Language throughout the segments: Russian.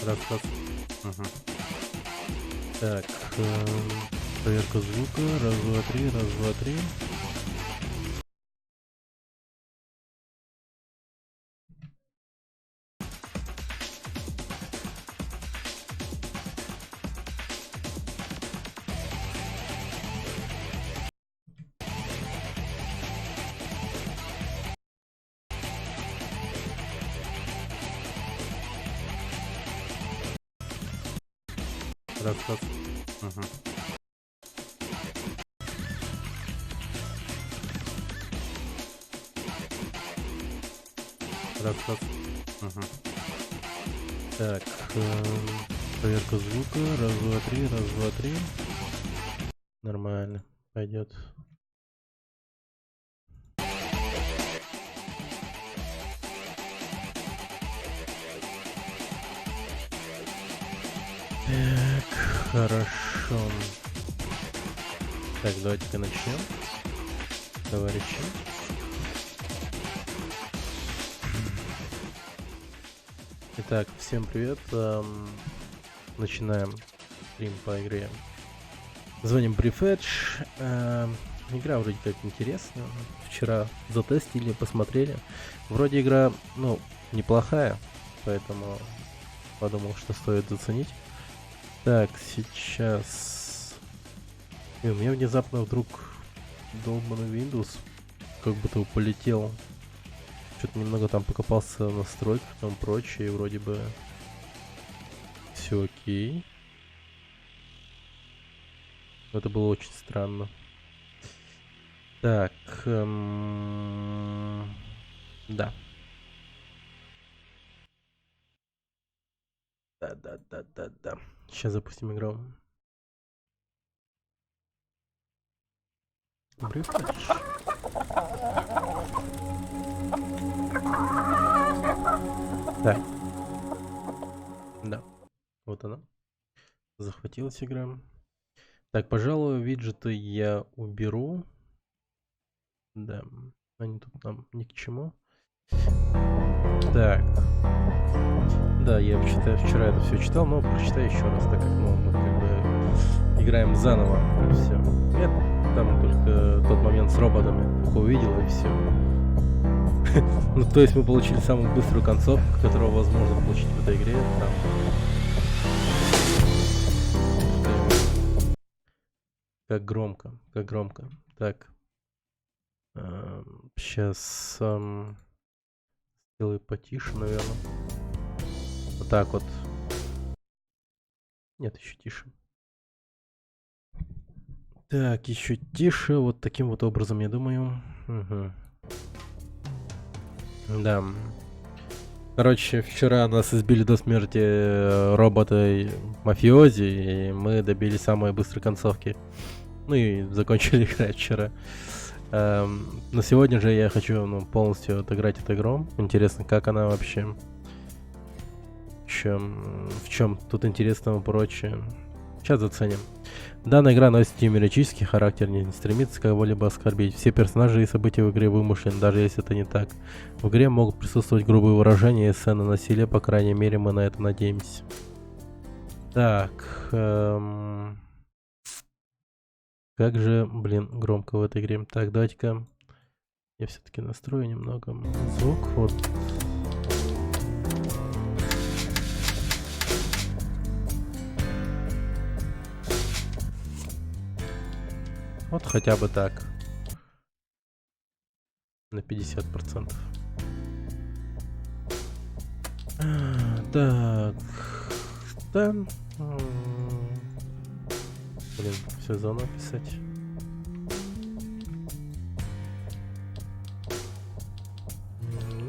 Раз, раз. Мгм. Так, проверка звука. Раз, два, три, раз, два, три. Раз, раз. Мгм. Раз, раз. Мгм. Так, проверка звука. Раз, два, три, раз, два, три. Нормально. Пойдет. Так, хорошо. Так, давайте-ка начнем, товарищи. Итак, всем привет. Начинаем стрим по игре. Звоним Prefetch. Игра вроде как интересная. Вчера затестили, посмотрели. Вроде игра, ну, неплохая, поэтому подумал, что стоит заценить. Так, сейчас... И у меня внезапно вдруг долбанный Windows как будто полетел. Что-то немного там покопался в настройках, там прочее, и вроде бы все окей. Это было очень странно. Так, да. Да. Сейчас запустим игру. Брифлэш. Так. Да. Вот она. Захватилась игра. Так, пожалуй, виджеты я уберу. Да. Они тут нам ни к чему. Так. Да, я вчера это все читал, но прочитаю еще раз, так как мы как бы играем заново. Все. Нет, там только тот момент с роботами только увидел и все. Ну, то есть мы получили самую быструю концовку, которую возможно получить в этой игре. Там. Как громко, как громко. Так. Сейчас сделаю потише, наверное. Вот так вот. Нет, еще тише. Так, еще тише. Вот таким вот образом, я думаю. Угу. Да. Короче, вчера нас избили до смерти роботы мафиози, и мы добились самой быстрой концовки. Ну и закончили играть вчера. Но сегодня же я хочу полностью отыграть эту игру. Интересно, как она вообще. В чем тут интересного прочее. Сейчас заценим. Данная игра носит юмористический характер, не стремится кого-либо оскорбить. Все персонажи и события в игре вымышлены, даже если это не так. В игре могут присутствовать грубые выражения и сцены насилия, по крайней мере мы на это надеемся. Так, как же, блин, громко в этой игре. Так, давайте-ка я все-таки настрою немного звук, вот. Вот хотя бы так. На 50%. Так. Да. Блин, все заново писать.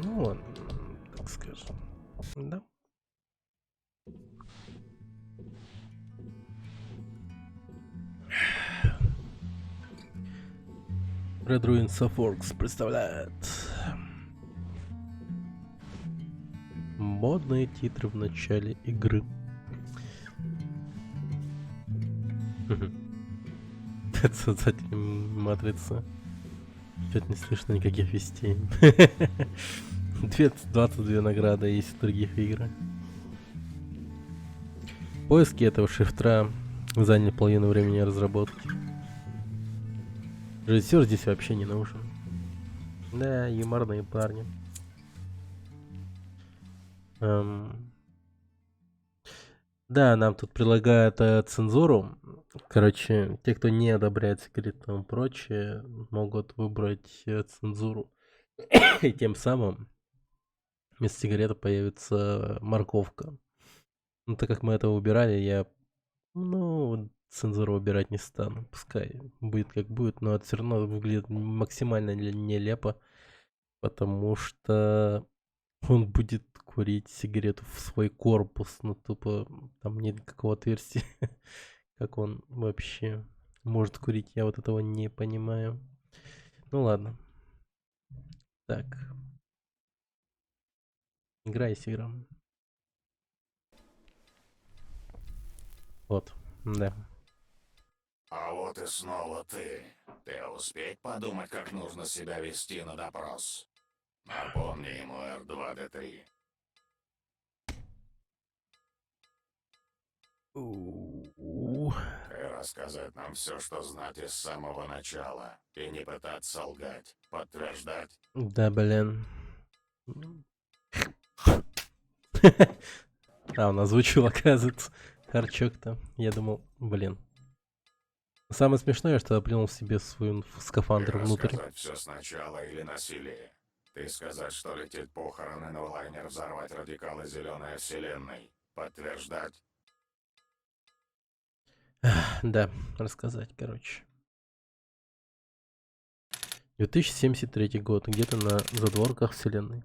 Ну ладно, так скажем. Да. Red Ruins of Orcs представляет модные титры в начале игры. Это создатель матрицы. Что-то не слышно никаких вестей. 22 награды есть в других играх. Поиски этого шифтра заняли половину времени разработки. Режиссер здесь вообще не нужен. Да, юморные парни. Да, нам тут предлагают цензуру. Короче, те, кто не одобряет сигареты и тому прочее, могут выбрать цензуру. И тем самым вместо сигареты появится морковка. Ну, так как мы это выбирали, я, цензуру выбирать не стану. Пускай будет как будет, но это все равно выглядит максимально нелепо, потому что он будет курить сигарету в свой корпус, ну тупо там нет никакого отверстия. Как он вообще может курить, я вот этого не понимаю. Ну ладно. Так. Игра есть игра. Вот, да. А вот и снова ты. Ты успеть подумать, как нужно себя вести на допрос? Напомни ему R2-D3. И рассказать нам все, что знать из самого начала. И не пытаться лгать. Подтверждать. Да, блин. А, он озвучил, оказывается, Харчок-то. Я думал, блин. Самое смешное, что я плюнул себе свой скафандр внутрь. Рассказать все сначала или насилие. Ты сказать, что летит похороны, но лайнер взорвать радикалы зеленой вселенной. Подтверждать. Да, рассказать, короче. 2073 год, где-то на задворках вселенной.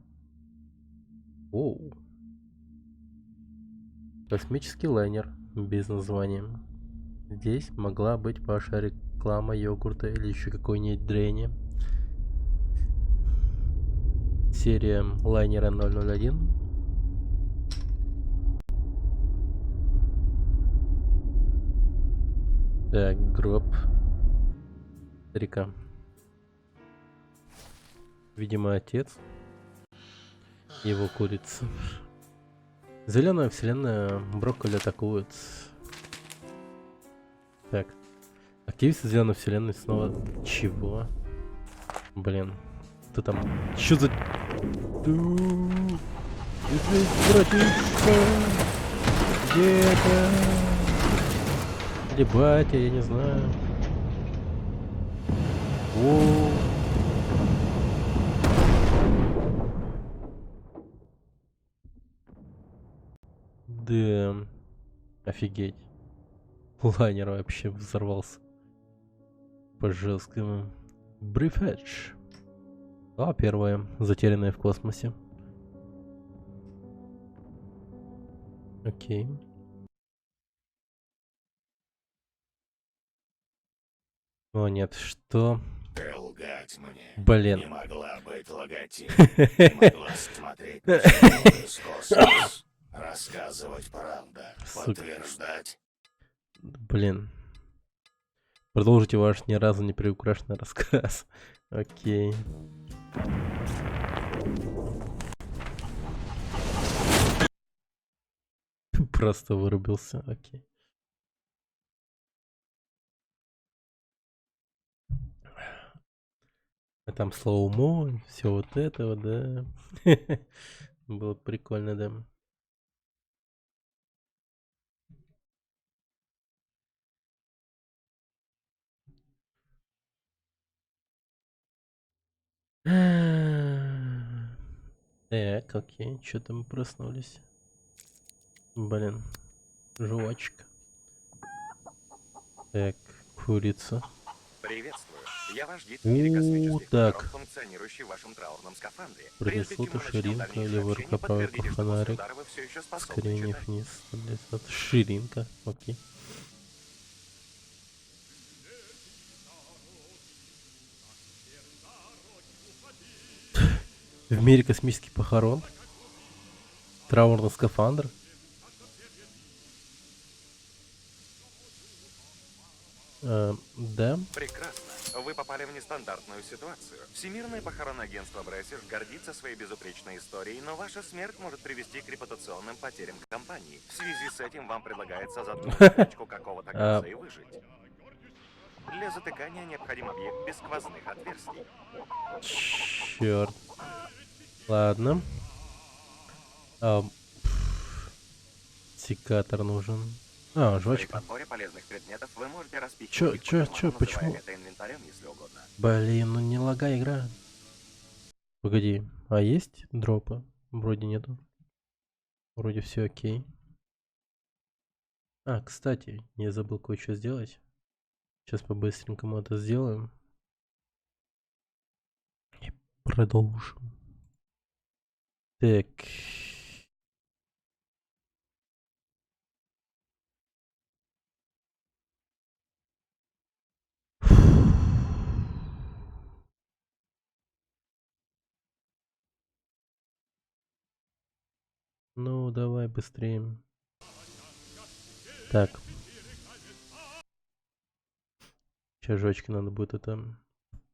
Оу. Космический лайнер без названия. Здесь могла быть ваша реклама йогурта или еще какой-нибудь дряни. Серия лайнера 001. Так, гроб старика. Видимо, отец. Его курица. Зеленая вселенная, брокколи атакует. Так. Активисты зеленой вселенной снова... Чего? Блин. Кто там? Чё за... Братишка! Где это? Или батя, я не знаю. О. Да. Офигеть. Лайнер вообще взорвался. По жесткому. Брифедж. А, первая. Затерянная в космосе. Окей. О, нет, что? Ты лгать мне. Блин. Не могла быть логотип. Не могла смотреть на землю из космос. Рассказывать правду. Подтверждать. Блин. Продолжите ваш ни разу не приукрашенный рассказ. Окей. Просто вырубился. Окей. А там слоумо, все вот это вот, да. Было прикольно, да. Так, окей, что-то мы проснулись. Блин, жвачка. Так, курица. Приветствую. Я ваш гид в мире космических так. миров, функционирующий в вашем траурном скафандре. Принесло то ширинка, левая рука, правая по фонарик. Ускорение вниз. Ширинка, окей. В мире космических похорон. Траурный скафандр. Да. Прекрасно. Вы попали в нестандартную ситуацию. Всемирное похоронное агентство Брэсиш гордится своей безупречной историей, но ваша смерть может привести к репутационным потерям компании. В связи с этим вам предлагается заткнуть спячку какого-то газа и выжить. Для затыкания необходим объект без сквозных отверстий. Черт. Ладно. Секатор нужен. При Жвачка. подборе полезных предметов вы можете распихивать Чё, их по чё, карманам, почему? называя это инвентарем, если угодно. Блин, ну не лагай игра. Погоди, а есть дропы? Вроде нету. Вроде все окей. Кстати, я забыл кое-что сделать. Сейчас по-быстренькому это сделаем. И продолжим. Так. Ну, давай быстрее. Так. Сейчас жвачки надо будет это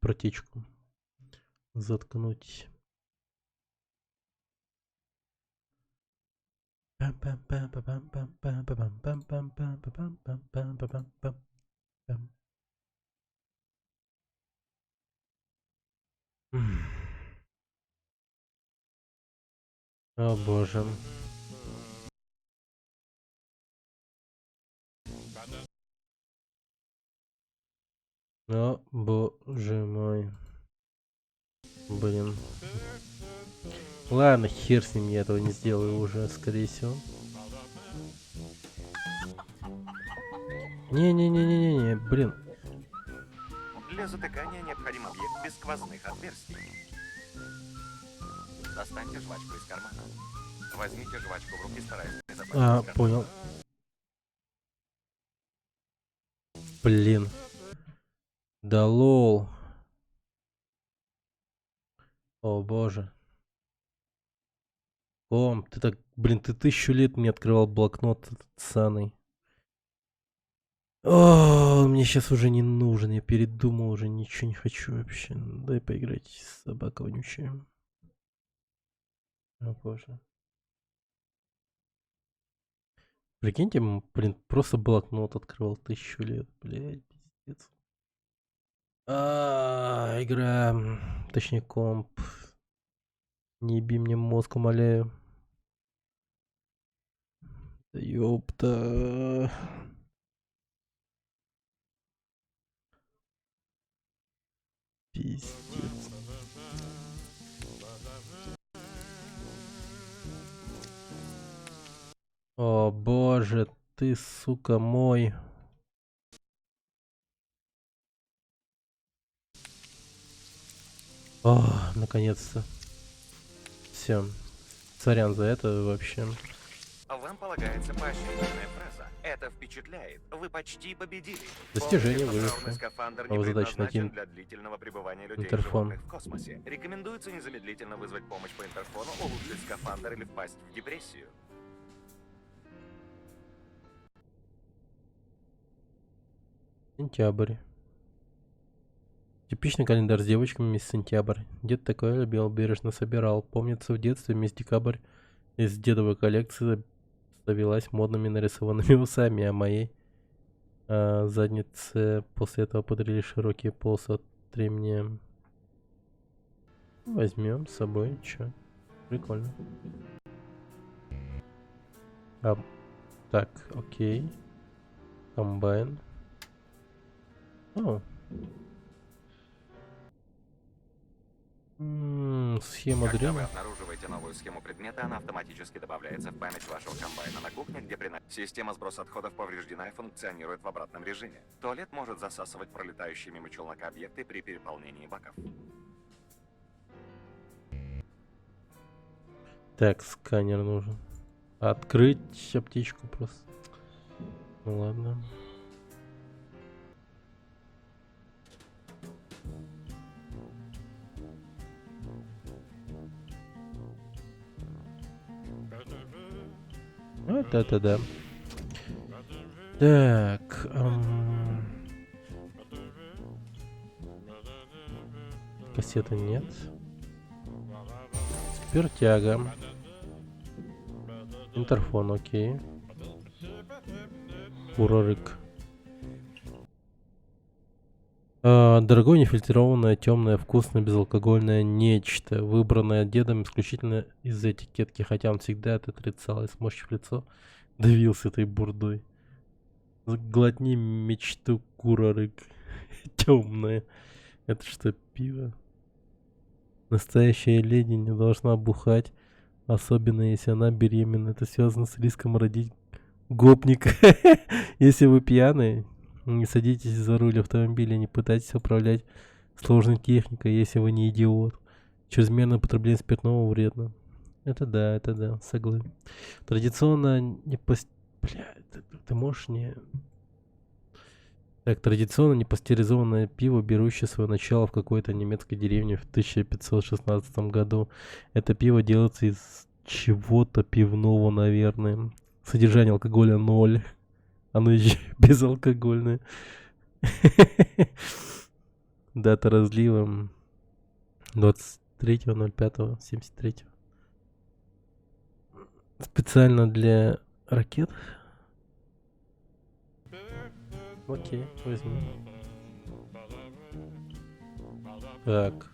протечку заткнуть. О боже. О боже мой. Блин. Ладно, хер с ним, я этого не сделаю уже, скорее всего. Не-не-не-не-не, блин. Для затыкания необходим объект без сквозных отверстий. Достаньте жвачку из кармана. Возьмите жвачку в руки, стараясь безопасно. Понял. Блин. Да лол. О боже. Ты так, блин, ты 1000 лет не открывал блокнот этот ссаный. Он мне сейчас уже не нужен, я передумал, уже ничего не хочу вообще. Дай поиграть, собака вонючая. О боже. Прикиньте, блин, просто блокнот открывал 1000 лет, блядь, пиздец. Игра, точнее комп. Не еби мне мозг, умоляю. Да ёпта. Пиздец. О боже, ты, сука, мой. Наконец-то. Все. Сорян за это вообще. Вам полагается поощрительная фраза. Это впечатляет. Вы почти победили. Достижение Помните, что выше. траурный скафандр А не вы задачу найти предназначен для длительного пребывания людей и интерфон. животных в космосе. Рекомендуется незамедлительно вызвать помощь по интерфону, улучшить скафандр или впасть в депрессию. Сентябрь. Типичный календарь с девочками мисс Сентябрь. Дед такое любил, бережно собирал. Помнится, в детстве мисс Декабрь из дедовой коллекции ставилась модными нарисованными усами, а моей заднице после этого подарили широкие полосы от ремня. Возьмем с собой, чё? Прикольно. Так, окей. Комбайн. Схема Когда вы древняя. обнаруживаете новую схему предмета, она автоматически добавляется в память вашего комбайна на кухне, где система сброса отходов повреждена и функционирует в обратном режиме. Туалет может засасывать пролетающие мимо челнока объекты при переполнении баков. Так, сканер нужен. Открыть аптечку просто. Ну ладно. Вот это да. Так. Кассеты нет. Спиртяга. Интерфон, окей. Урорык. Дорогое, нефильтрованное, темное, вкусное, безалкогольное нечто, выбранное дедом исключительно из этикетки, хотя он всегда это отрицал, и, сморщив лицо, давился этой бурдой. Глотни мечту, курорык. Темное. Это что, пиво? Настоящая леди не должна бухать, особенно если она беременна. Это связано с риском родить гопника. Если вы пьяный, не садитесь за руль автомобиля, не пытайтесь управлять сложной техникой, если вы не идиот. Чрезмерное употребление спиртного вредно. Это да, согласен. Традиционно не Бля, ты можешь не... Так, традиционно непастеризованное пиво, берущее свое начало в какой-то немецкой деревне в 1516 году. Это пиво делается из чего-то пивного, наверное. Содержание алкоголя 0. Оно еще безалкогольное. Дата разлива 23.05.73. Специально для ракет. Окей, возьму. Так.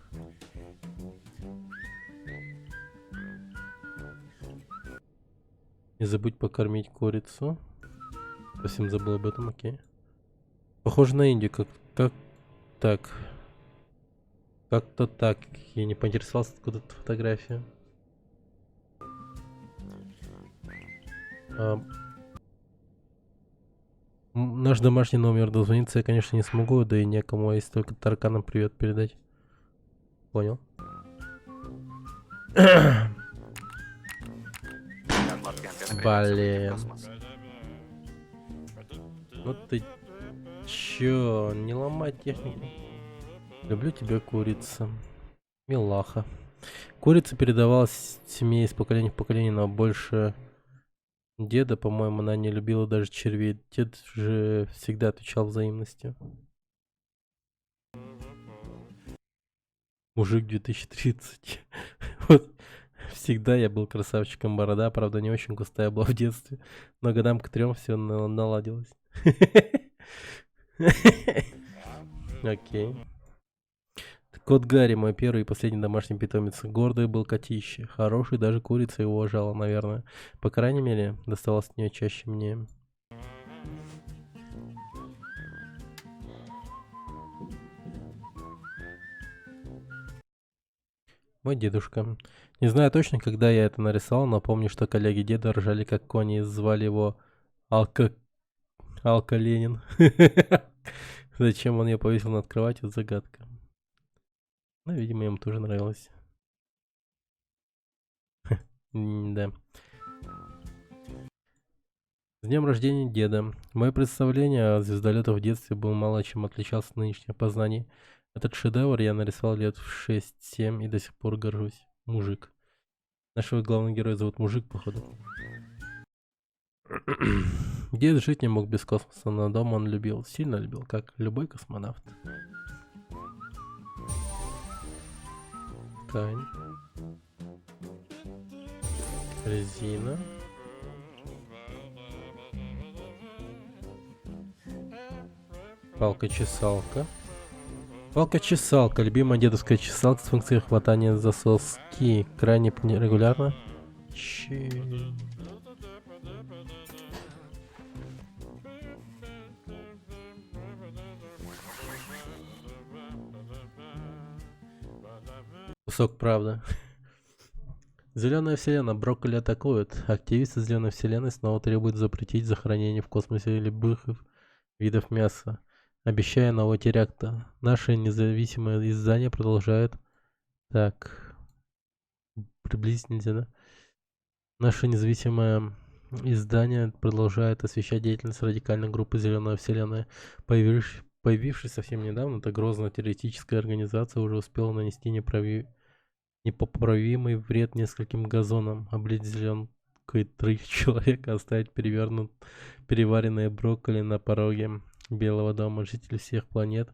Не забудь покормить курицу. Совсем забыл об этом, окей. Похоже на Индию, как так. Как-то так. Я не поинтересовался, откуда эта фотография. Наш домашний номер, дозвониться я, конечно, не смогу, да и некому, а если только тараканам привет передать. Понял. Блин. Ну ты чё, не ломай технику. Люблю тебя, курица. Милаха. Курица передавалась семье из поколения в поколение, но больше... Деда, по-моему, она не любила даже червей. Дед же всегда отвечал взаимностью. Мужик 2030. Вот всегда я был красавчиком, борода, правда, не очень густая была в детстве. Но годам к 3 все наладилось. Окей. Кот Гарри, мой первый и последний домашний питомец. Гордый был котище. Хороший, даже курица его уважала, наверное. По крайней мере, доставалось от нее чаще мне. Мой дедушка. Не знаю точно, когда я это нарисовал, но помню, что коллеги деда ржали как кони и звали его Алка Ленин. Зачем он ее повесил над кроватью, загадка. Ну, видимо, им тоже нравилось. Да. С днем рождения деда. Мое представление о звездолетах в детстве было мало чем отличался от нынешних познаний. Этот шедевр я нарисовал лет в 6-7 и до сих пор горжусь. Мужик. Нашего главного героя зовут Мужик, походу. Дед жить не мог без космоса, но дом он любил, сильно любил, как любой космонавт. Ткань. Резина. Палка-чесалка. Палка-чесалка. Любимая дедовская чесалка с функцией хватания за соски. Крайне регулярно. Кусок правда. Зеленая вселенная. Брокколи атакует. Активисты Зеленой вселенной снова требуют запретить захоронение в космосе любых видов мяса, обещая новый теракт. Наше независимое издание продолжает... Так... Приблизить нельзя, да? Наше независимое издание продолжает освещать деятельность радикальной группы Зеленая вселенная. Появившись совсем недавно, эта грозная террористическая организация уже успела нанести непоправимый вред нескольким газонам, облить зеленкой 3 человека, оставить переваренные брокколи на пороге Белого дома. Жители всех планет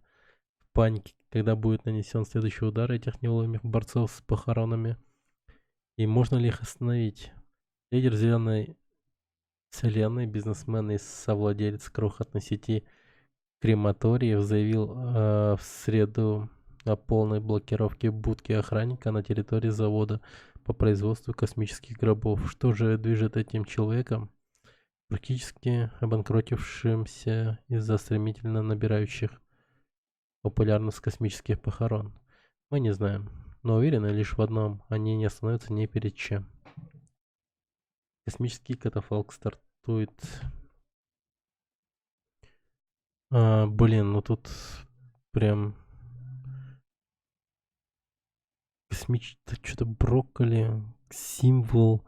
паники, когда будет нанесен следующий удар этих неуловимых борцов с похоронами. И можно ли их остановить? Лидер Зеленой Вселенной, бизнесмен и совладелец крохотной сети крематориев заявил в среду о полной блокировке будки охранника на территории завода по производству космических гробов. Что же движет этим человеком, практически обанкротившимся из-за стремительно набирающих популярность космических похорон? Мы не знаем, но уверены лишь в одном: они не остановятся ни перед чем. Космический катафалк стартует. Блин, ну тут прям что-то брокколи, символ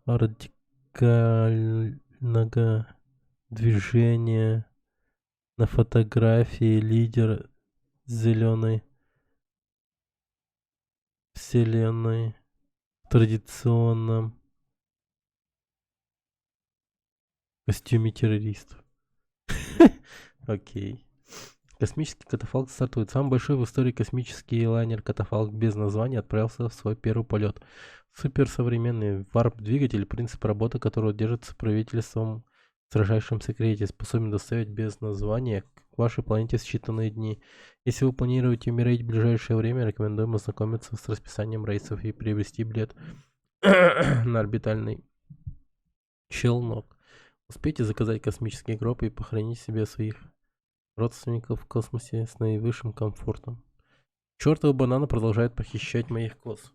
радикального движения на фотографии, лидер Зеленой Вселенной в традиционном костюме террористов. Окей. Космический катафалк стартует. Самый большой в истории космический лайнер катафалк без названия отправился в свой первый полет. Суперсовременный варп-двигатель, принцип работы которого держится правительством в строжайшем секрете, способен доставить без названия к вашей планете в считанные дни. Если вы планируете умереть в ближайшее время, рекомендуем ознакомиться с расписанием рейсов и приобрести билет на орбитальный челнок. Успейте заказать космический гроб и похоронить себе своих родственников в космосе с наивысшим комфортом. Чёртова банана продолжает похищать моих коз.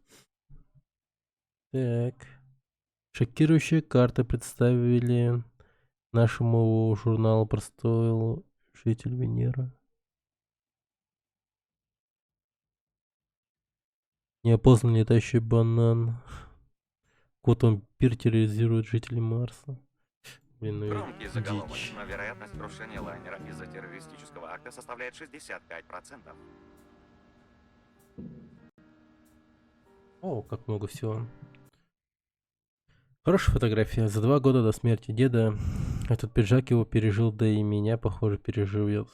Так. Шокирующие карты представили нашему журналу «Простой житель Венеры». Неопознанный летающий банан. Кот-вампир терроризирует жителей Марса. Блин, ну Громкий заголовок, дичь. но вероятность крушения лайнера из-за террористического акта составляет 65%. О, как много всего. Хорошая фотография. За 2 года до смерти деда этот пиджак его пережил, да и меня, похоже, переживет.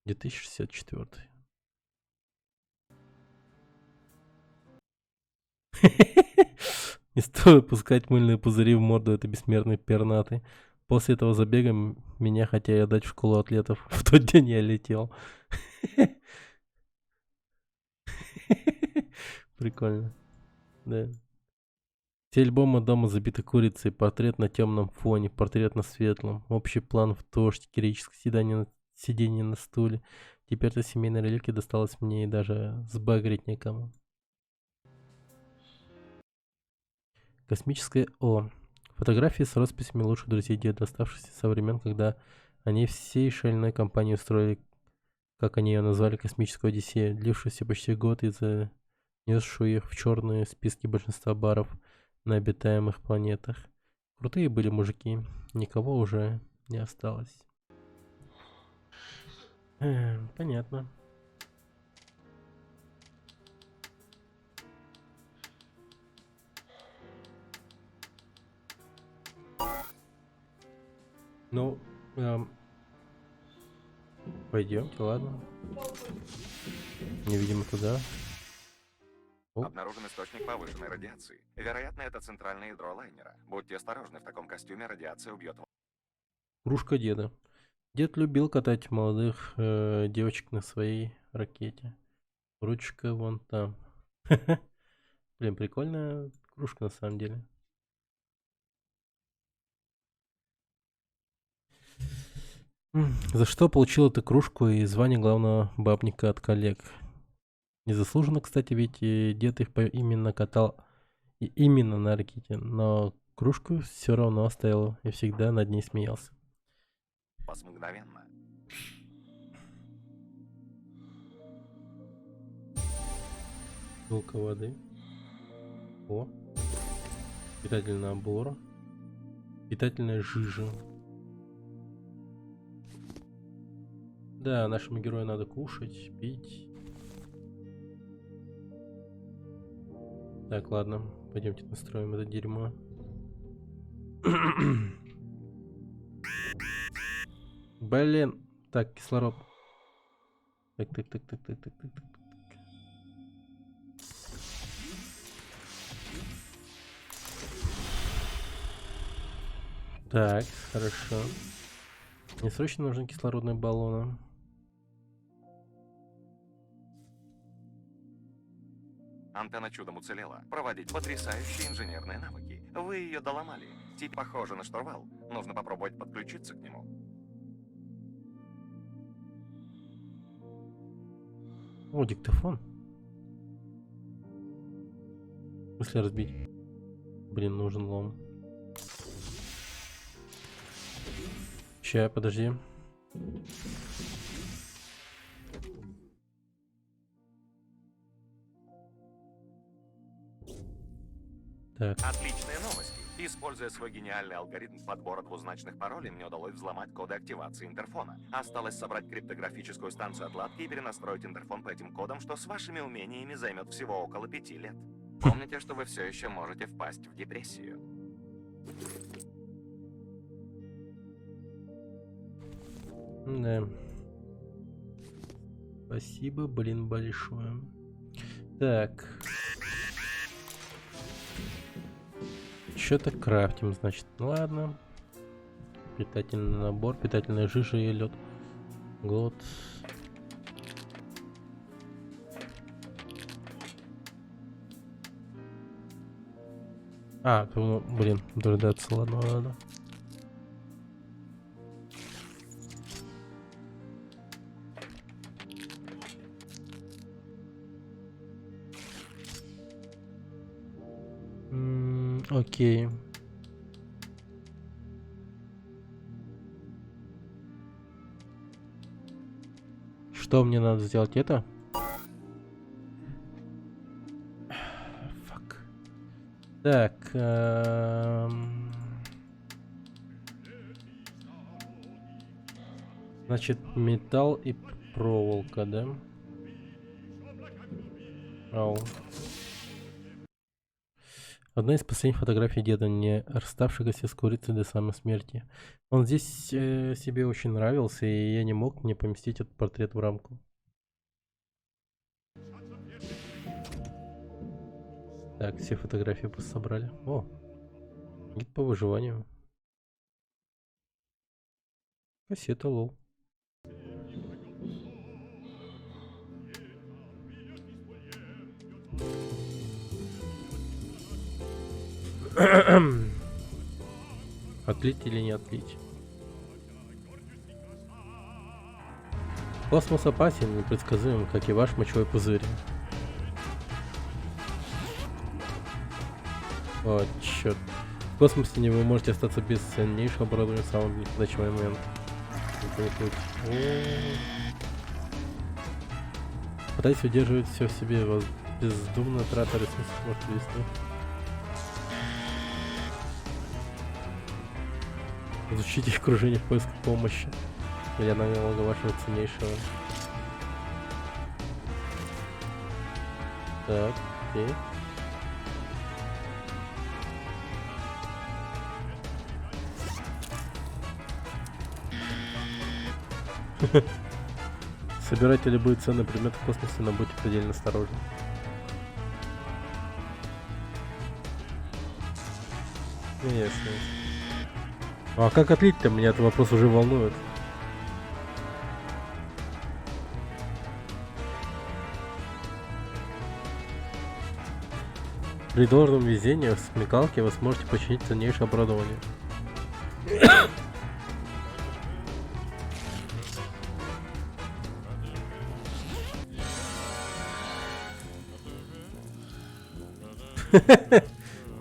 2064. Не стоит пускать мыльные пузыри в морду этой бессмертной пернатой. После этого забега меня хотели отдать в школу атлетов. В тот день я летел. Прикольно. Да. Все альбомы дома забиты курицей. Портрет на темном фоне, портрет на светлом. Общий план в дождь, героическое сидение на стуле. Теперь-то семейная реликвия досталась мне и даже сбагрить некому. Космическое О. Фотографии с росписями лучших друзей деда, оставшиеся со времен, когда они всей шальной компанией устроили, как они ее назвали, космическую Одиссею, длившуюся почти год и занесшую их в черные списки большинства баров на обитаемых планетах. Крутые были мужики, никого уже не осталось. Понятно. Ну, пойдемте, ладно. Невидимо туда. Оп. Обнаружен источник повышенной радиации. Вероятно, это центральное ядро лайнера. Будьте осторожны, в таком костюме радиация убьет вас. Кружка деда. Дед любил катать молодых девочек на своей ракете. Ручка вон там. Блин, прикольная кружка на самом деле. За что получил эту кружку и звание главного бабника от коллег? Незаслуженно, кстати, ведь и дед их именно катал и именно на ракете, но кружку все равно оставил и всегда над ней смеялся. Вас мгновенно. Бутылка воды. О. Питательный набор. Питательная жижа. Да, нашему герою надо кушать, пить. Так, ладно, пойдемте настроим это дерьмо. Блин, так, кислород. Так, так, так, так, так, так, так, так. Так, хорошо. Мне срочно нужны кислородные баллоны. Антенна чудом уцелела. Проводить потрясающие инженерные навыки. Вы ее доломали. Тип похоже на штурвал. Нужно попробовать подключиться к нему. О, диктофон. В смысле разбить? Блин, нужен лом. Ща, подожди. Так. Отличные новости. Используя свой гениальный алгоритм подбора двузначных паролей, мне удалось взломать коды активации интерфона. Осталось собрать криптографическую станцию отладки и перенастроить интерфон по этим кодам, что с вашими умениями займет всего около 5 лет. Помните, что вы все еще можете впасть в депрессию. Да. Спасибо, блин, большое. Так. Что-то крафтим, значит. Ладно. Питательный набор, питательная жижа и лед. Год. А, ну, блин, дождаться, ладно, ладно. Окей. Что мне надо сделать? Это? Фак. Так. Значит, металл и проволока, да? Ау. Одна из последних фотографий деда, не расставшегося с курицей до самой смерти. Он здесь себе очень нравился, и я не мог не поместить этот портрет в рамку. Так, все фотографии просто собрали. О, гид по выживанию. Кассета, лол. Отлить или не отлить? Космос опасен, непредсказуем, как и ваш мочевой пузырь. О, черт. В космосе не вы можете остаться без ценнейшего оборудования в самый неподачивый момент. Пытайтесь удерживать все в себе, вас бездумно трата ресурсов может привести. Изучите окружение в поисках помощи. Или аналога вашего ценнейшего. Так, окей. Собирайте любые ценные предметы в космосе, но будьте предельно осторожны. Ясно. А как отлить-то? Меня этот вопрос уже волнует. При должном везении в смекалке вы сможете починить ценнейшее оборудование.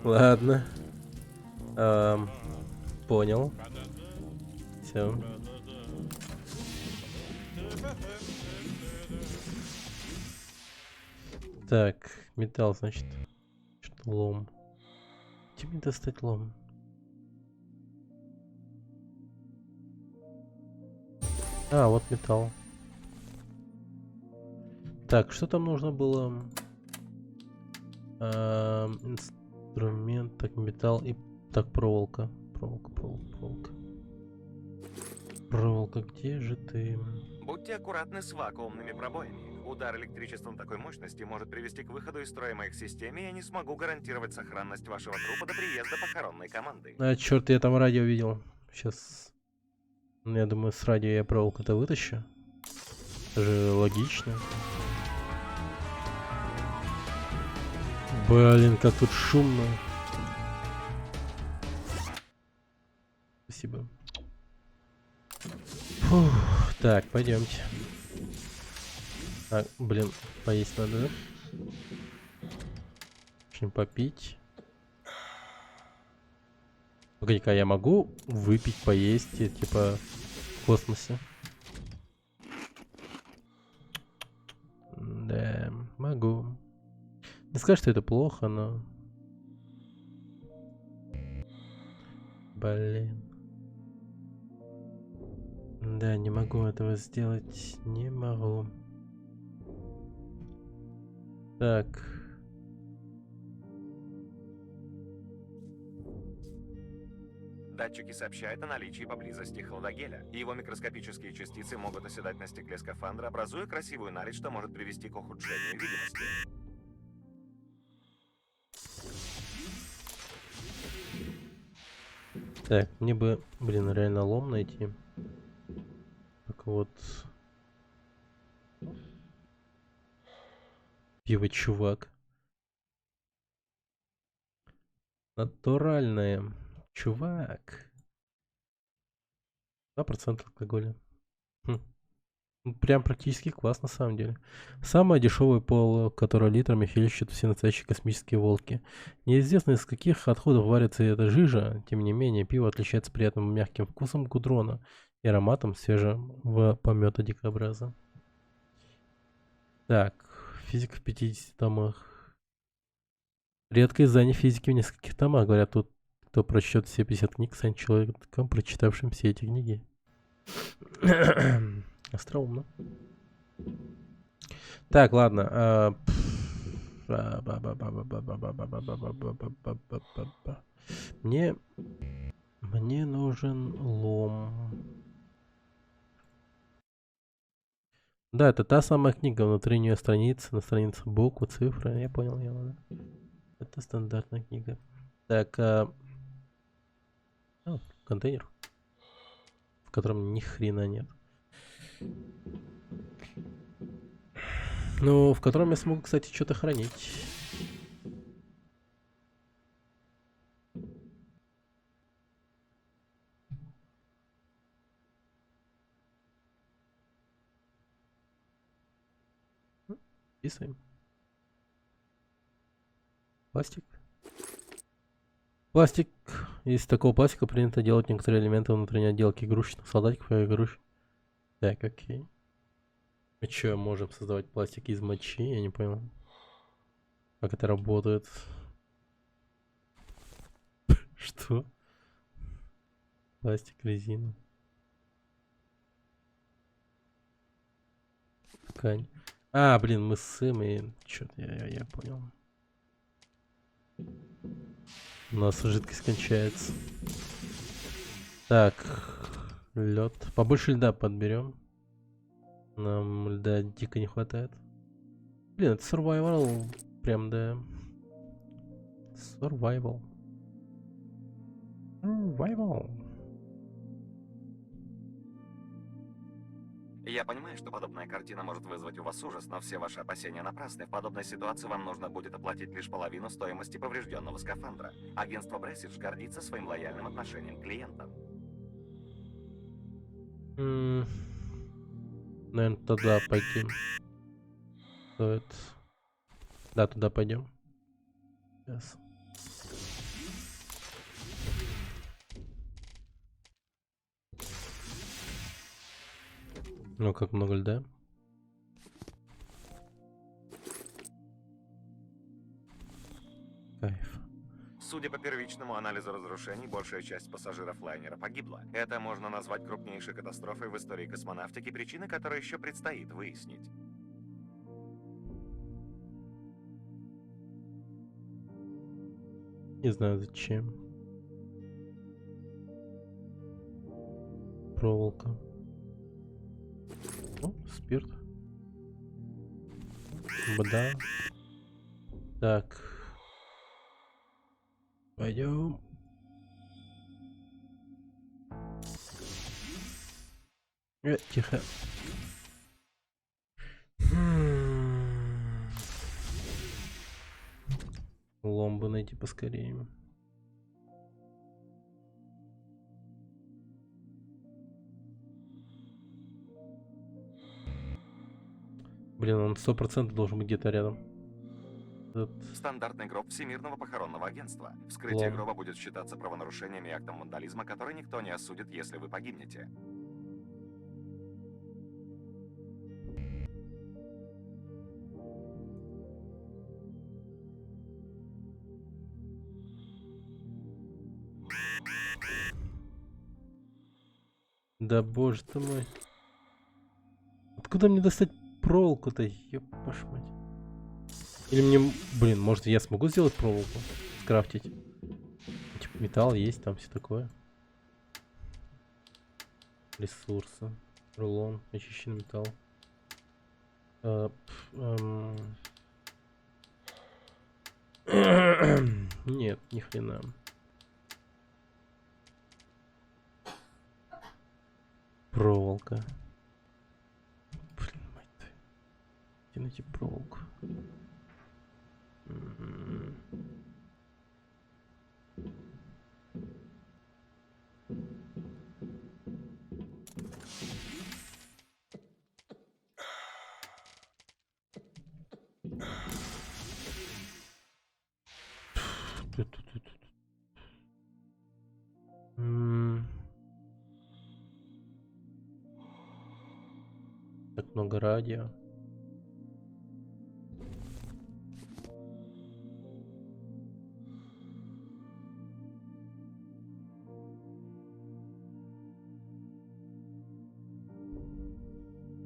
Ладно. Понял. Все. Так, металл, значит. Что лом? Где мне достать лом? А, вот металл. Так, что там нужно было? Инструмент, так, металл и... Так, проволока. Проволока. Проволока, где же ты? Будьте аккуратны с вакуумными пробоями. Удар электричеством такой мощности может привести к выходу из строя моих систем, и я не смогу гарантировать сохранность вашего трупа до приезда похоронной команды. А, черт, я там радио видел. Сейчас. Я думаю, с радио я проволоку-то вытащу. Это же логично. Блин, как тут шумно. Спасибо. Фух, так, пойдемте. Так, блин, поесть надо, да? Что-нибудь попить. Погоди-ка, я могу выпить, поесть, типа, в космосе? Да, могу. Не скажу, что это плохо, но... Блин. Да, не могу этого сделать. Не могу. Так. Датчики сообщают о наличии поблизости хладогеля. Его микроскопические частицы могут оседать на стекле скафандра, образуя красивую наледь, что может привести к ухудшению видимости. Так, мне бы, блин, реально лом найти. Так вот. Пиво, чувак. Натуральное. Чувак. 2% алкоголя. Хм. Ну, прям практически класс на самом деле. Самое дешевое поло, которое литрами хлещут все настоящие космические волки. Неизвестно из каких отходов варится эта жижа, тем не менее пиво отличается приятным мягким вкусом гудрона и ароматом свежего помета дикобраза. Так, физика в 50 томах. Редкое издание физики в нескольких томах. Говорят, тут кто прочтет все 50 книг, станет человеком, прочитавшим все эти книги. Остроумно. Так, ладно. Мне нужен лом. Да, это та самая книга, внутри нее страница, на странице буквы, цифры. Я понял, да. Это стандартная книга. Так, контейнер, в котором ни хрена нет. Ну, в котором я смогу, кстати, что-то хранить. Писаем. Пластик. Пластик. Из такого пластика принято делать некоторые элементы внутренней отделки игрушечных солдатиков и игрушек. Так, окей. А что, можем создавать пластик из мочи? Я не понял. Как это работает? Что? Пластик, резина. Ткань. А, блин, мы ссым и... Чё-то я понял. У нас жидкость кончается. Так. Лед. Побольше льда подберем. Нам льда дико не хватает. Блин, это survival. Прям, да. Survival. Survival. Я понимаю, что подобная картина может вызвать у вас ужас, но все ваши опасения напрасны. В подобной ситуации вам нужно будет оплатить лишь половину стоимости поврежденного скафандра. Агентство Brecirge гордится своим лояльным отношением к клиентам. Наверное, туда пойти. Стоит. Да, туда пойдем. Сейчас. Ну, как много льда. Кайф. Судя по первичному анализу разрушений, большая часть пассажиров лайнера погибла. Это можно назвать крупнейшей катастрофой в истории космонавтики, причины которой еще предстоит выяснить. Не знаю зачем. Проволока. О, спирт. Да. Так. Пойдем. Тихо. Ломбу найти поскорее. Блин, он 100% должен быть где-то рядом. Этот Стандартный гроб Всемирного похоронного агентства. Вскрытие лом. гроба будет считаться правонарушением и актом вандализма, который никто не осудит, если вы погибнете. Да боже ты мой. Откуда мне достать проволоку-то? Ёпаш мать. Или мне... Блин, может я смогу сделать проволоку? Скрафтить? Типа металл есть, там все такое. Ресурсы. Рулон. Очищенный металл. Нет, ни хрена. Проволока. Блин, мать твою. Где найти проволоку? Так много радио.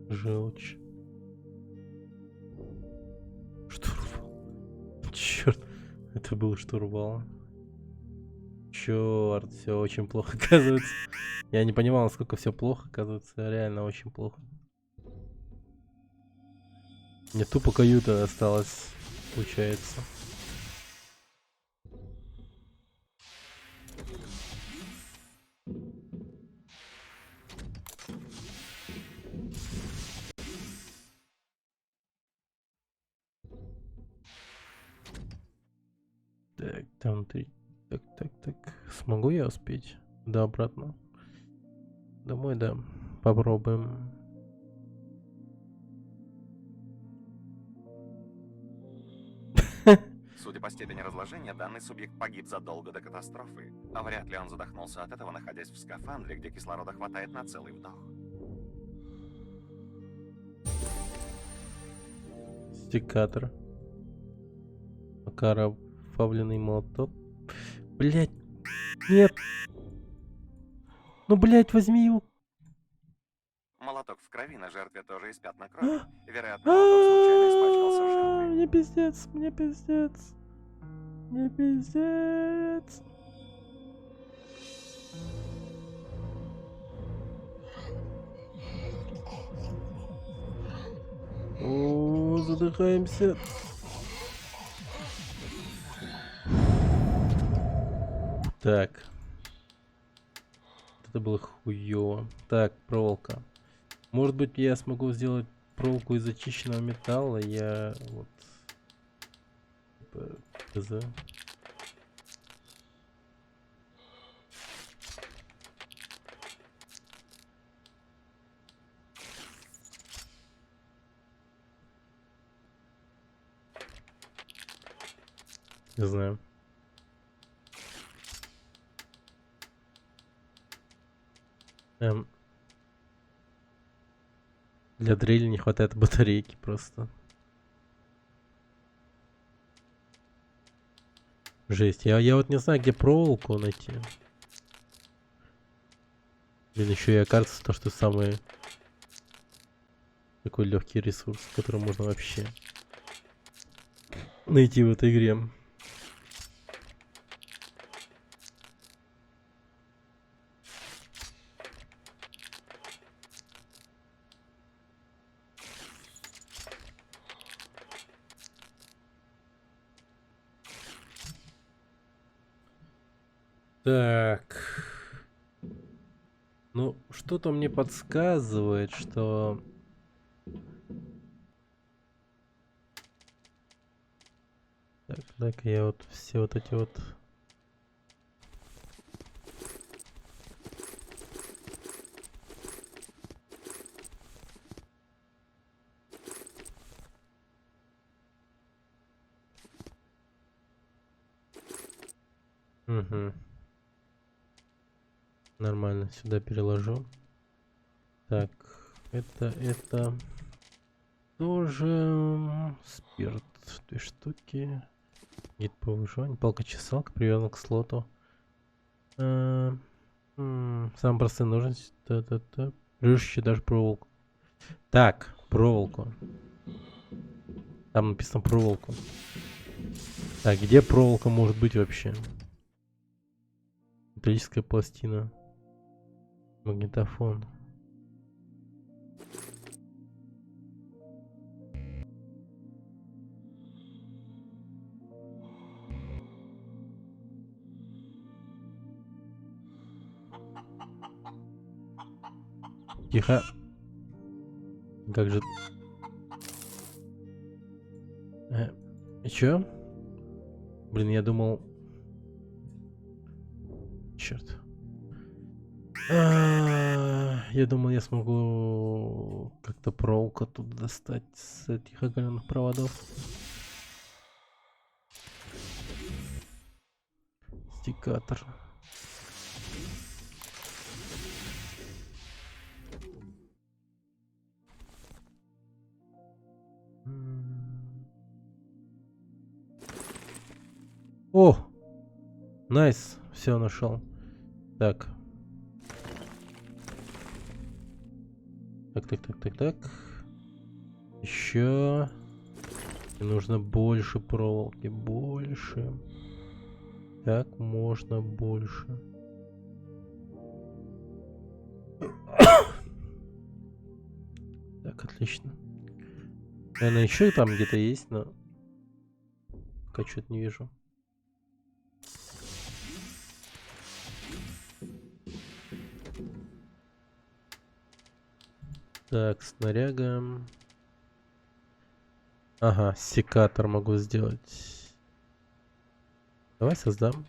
Желчь. Штурвал. Черт, это был штурвал. Черт, все очень плохо, оказывается. Я не понимал, насколько все плохо, оказывается, реально очень плохо. Мне тупо каюта осталась, получается. Так, там 3. Так. Смогу я успеть? Да, обратно. Домой, да. Попробуем. Судя по степени разложения, данный субъект погиб задолго до катастрофы. А вряд ли он задохнулся от этого, находясь в скафандре, где кислорода хватает на целый вдох. Стикатор. Окровавленный молоток. Блять. Нет. Ну, блять, возьми его. Молоток в крови, на жертве тоже есть пятна крови. Вероятно, молоток случайно испачкался в жертве. Мне пиздец, мне пиздец. Мне пиздец. О, задыхаемся. Так. Это было хуёво. Так, проволока. Может быть, я смогу сделать проволоку из очищенного металла. Я вот... ХЗ. Не знаю. Для дрели не хватает батарейки просто. Жесть. Я вот не знаю, где проволоку найти. Блин, еще и окажется то, что самый такой легкий ресурс, который можно вообще найти в этой игре. Так. Ну, что-то мне подсказывает, что... Так, я вот все вот эти вот... Угу. Нормально, сюда переложу. Так, это тоже спирт. 2 штуки. Гид по выживанию. Палка-чесалка привязана к слоту. Самый простой ножницы. Та-та-та. Режущий даже проволоку. Так, проволоку. Там написано проволоку. Так, где проволока может быть вообще? Металлическая пластина. Магнитофон. Тихо. Как же... Чё? Блин, я думал... Черт. Я думал, я смогу как-то проволоку оттуда достать с этих оголенных проводов. Стикатор. О! Найс. Все, нашел. Так. Так. Еще. Нужно больше проволоки. Больше. Как можно больше. Так, отлично. Наверное, еще там где-то есть, но пока что-то не вижу. Так, снаряга. Ага, секатор могу сделать. Давай создам.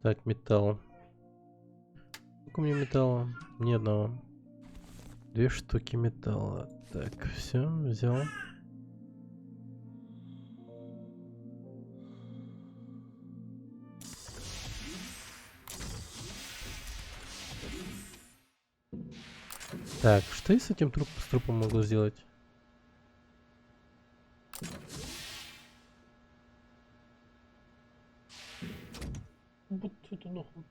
Так, металл. Сколько у меня металла? Ни одного. 2 штуки металла. Так, все, взял. Так, что я с этим с трупом могу сделать? Вот это нахуй.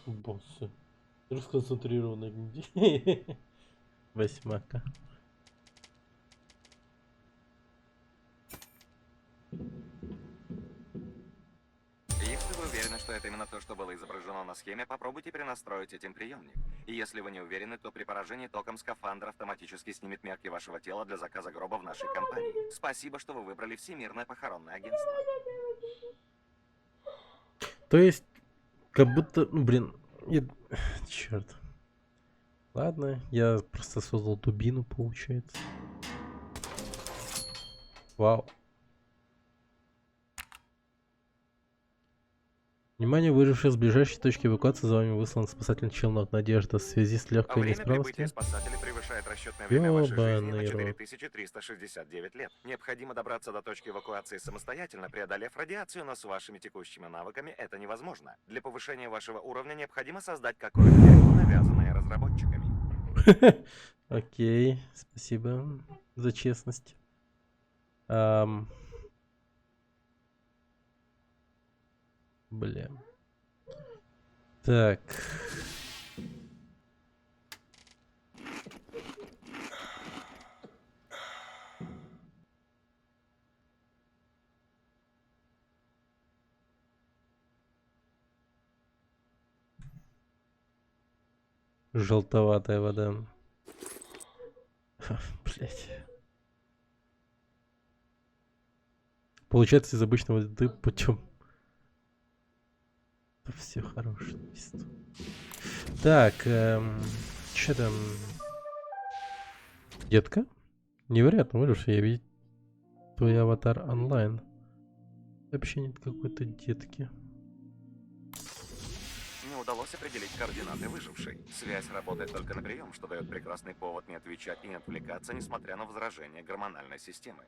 Боссы. Расконцентрированно где? Восьмака. Если вы уверены, что это именно то, что было изображено на схеме, попробуйте перенастроить этим приемник. И если вы не уверены, то при поражении током скафандр автоматически снимет мерки вашего тела для заказа гроба в нашей компании. Спасибо, что вы выбрали Всемирное похоронное агентство. То есть, как будто, ну, блин, черт. Ладно, я просто создал дубину, получается. Вау. Внимание, выжившие с ближайшей точки эвакуации, за вами выслан спасательный челнок «Надежда» в связи с легкой Время прибытия неисправностью. спасателей превышает расчетное время вашей жизни на Ёбаный рот. 4369 лет. Необходимо добраться до точки эвакуации самостоятельно, преодолев радиацию, но с вашими текущими навыками это невозможно. Для повышения вашего уровня необходимо создать какое-то дерьмо, навязанное разработчиками. Окей, спасибо за честность. Ам. Бля. Так. Желтоватая вода. Блять. Получается из обычной воды путем. Все хорошее. Так, что там? Детка? Невероятно, видишь, я видел твой аватар онлайн. Вообще нет какой-то детки. Не удалось определить координаты выжившей. Связь работает только на прием, что дает прекрасный повод не отвечать и не отвлекаться, несмотря на возражения гормональной системы.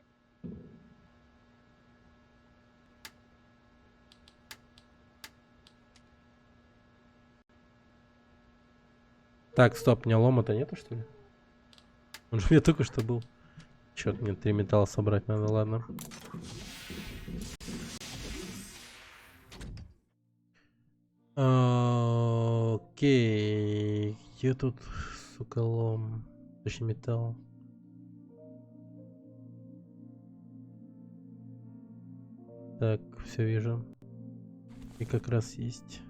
Так, стоп, у меня лома-то нету, что ли? Он же у меня только что был. Черт, мне 3 металла собрать надо, ладно. Окей. Где тут, сука, лом? Точнее, металл. Так, все вижу. И как раз есть.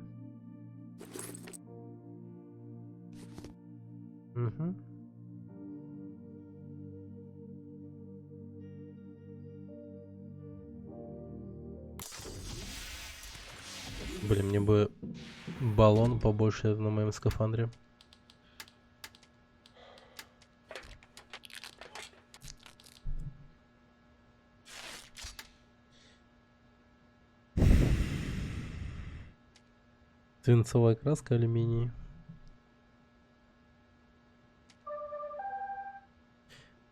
Угу. Блин, мне бы баллон побольше на моем скафандре. Свинцовая краска, алюминий.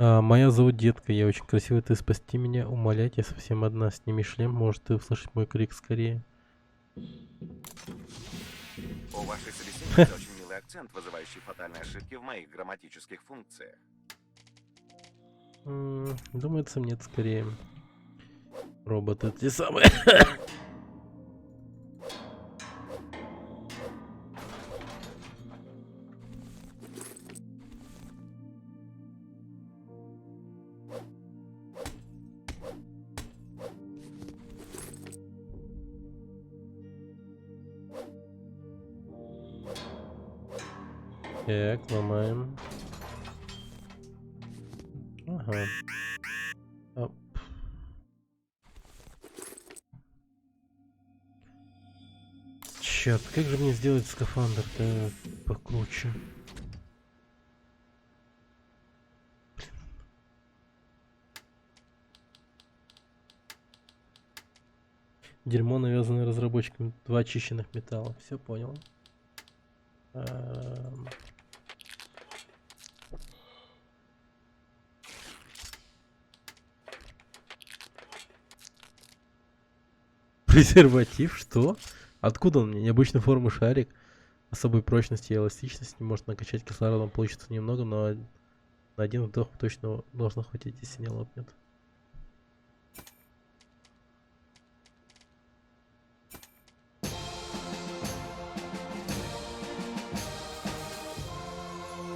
Моя зовут Детка, я очень красивая, ты спасти меня, умолять, я совсем одна, сними шлем, может ты услышать мой крик скорее. У вашей собеседницы очень милый акцент, вызывающий фатальные ошибки в моих грамматических функциях. Думается, нет, скорее. Роботы те самые. Так, ломаем. Ага. Оп. Черт, как же мне сделать скафандр-то покруче? Блин. Дерьмо, навязанное разработчиками. 2 очищенных металла. Все понял. Презерватив? Что? Откуда он мне? Необычной формы шарик. Особой прочности и эластичности. Может накачать кислородом получится немного, но на один вдох точно должно хватить, если не лопнет.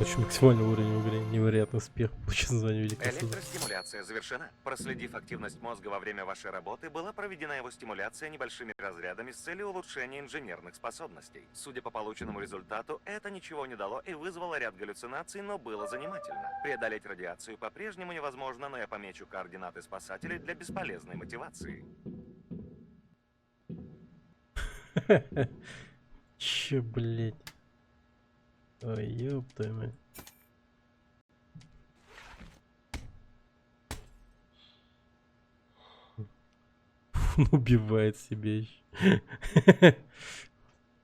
Очень максимальный уровень в игре. Невероятный успех. Получил название великого создателя. Электростимуляция завершена. Проследив активность мозга во время вашей работы, была проведена его стимуляция небольшими разрядами с целью улучшения инженерных способностей. Судя по полученному результату, это ничего не дало и вызвало ряд галлюцинаций, но было занимательно. Преодолеть радиацию по-прежнему невозможно, но я помечу координаты спасателей для бесполезной мотивации. Че, блять? Ой, ёб твою мать. Он убивает себя еще.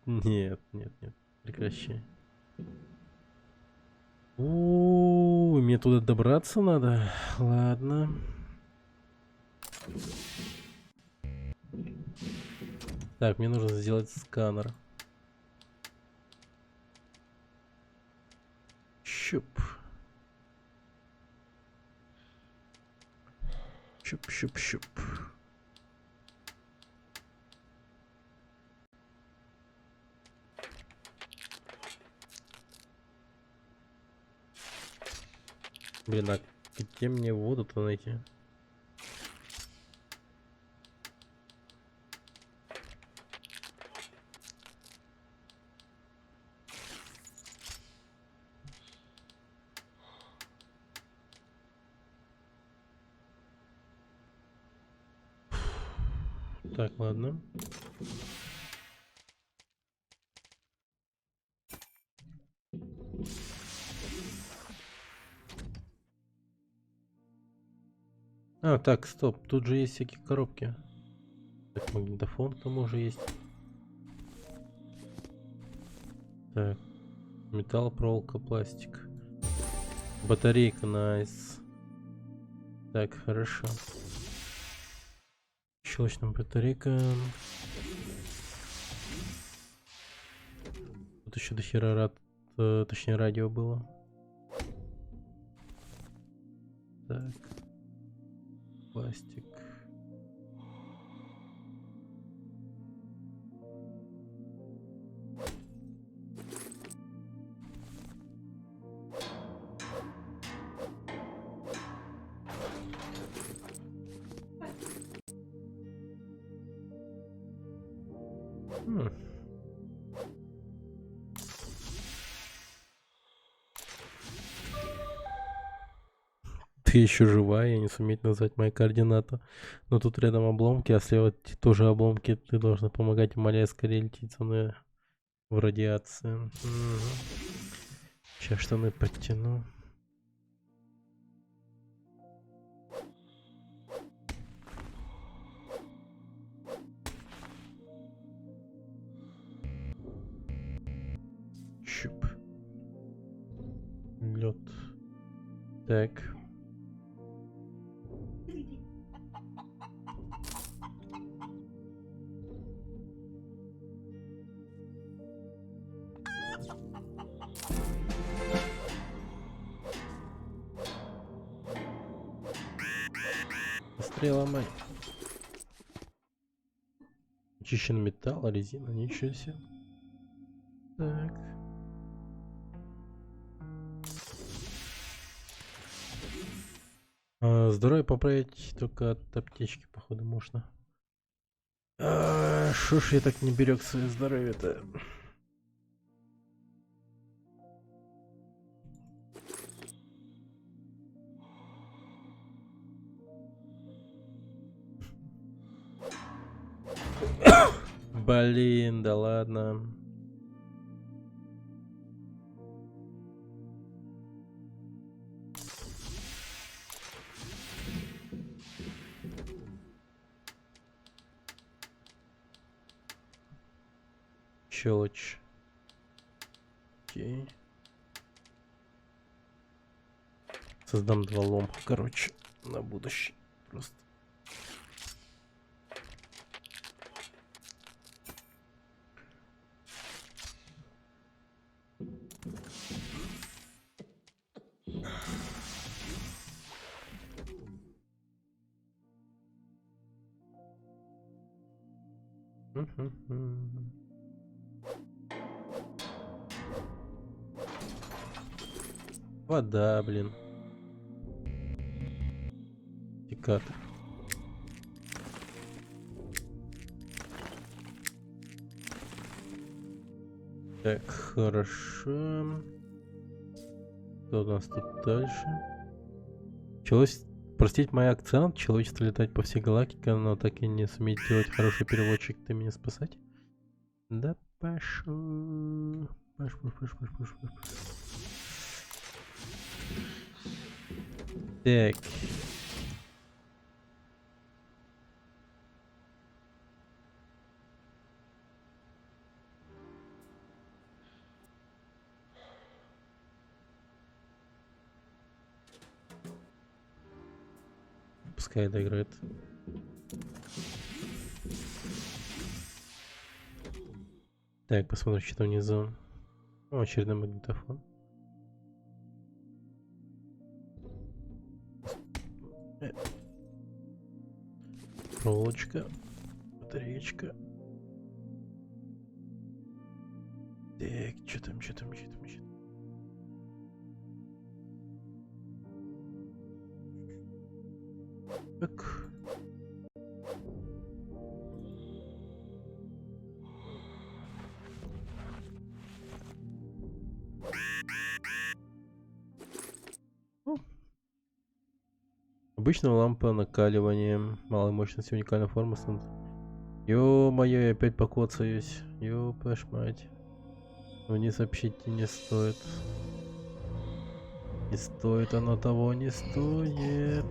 Нет, нет, нет. Прекращай. О, мне туда добраться надо. Ладно. Так, мне нужно сделать сканер. Щуп. Щуп, щуп, щуп. Блин, а где мне воду-то найти? Так, ладно. А, так, стоп. Тут же есть всякие коробки. Так, магнитофон к тому же есть. Так. Металл, проволока, пластик. Батарейка, найс. Так, хорошо. Щелочная батарейка. Тут еще до хера точнее радио было. Так. Пластик. Хм. Ты еще живая, я не суметь назвать мои координаты. Но тут рядом обломки, а слева тоже обломки. Ты должна помогать, умоляя скорее лететь со мной в радиации. Сейчас штаны подтяну. Щуп. Лед. Так. Быстрее ломай. Очищен металл, резина, ничего себе. Так. Здоровье поправить только от аптечки, походу, можно. Шо ж я так не берег свое здоровье-то? Блин, да ладно. Щелочь. Окей. Создам 2 ломка, короче, на будущее. Просто. Вода, блин. Секатор. Так, хорошо. Что у нас тут дальше? Простите мой акцент, человечество летать по всей галактике, но так и не сумеет делать хороший переводчик. Ты меня спасать? Да пошел. Пошел. Так. пускай доиграет. Так, посмотрим, что там внизу. О, очередной магнитофон. Проволочка. Батареечка. Так, что там, что там, что там, что там. Так. Обычная лампа накаливания. Малой мощности, уникальная форма. Ё-моё, я опять покоцаюсь. Ёпаш мать. Вниз вообще идти не стоит. Не стоит оно того, не стоит.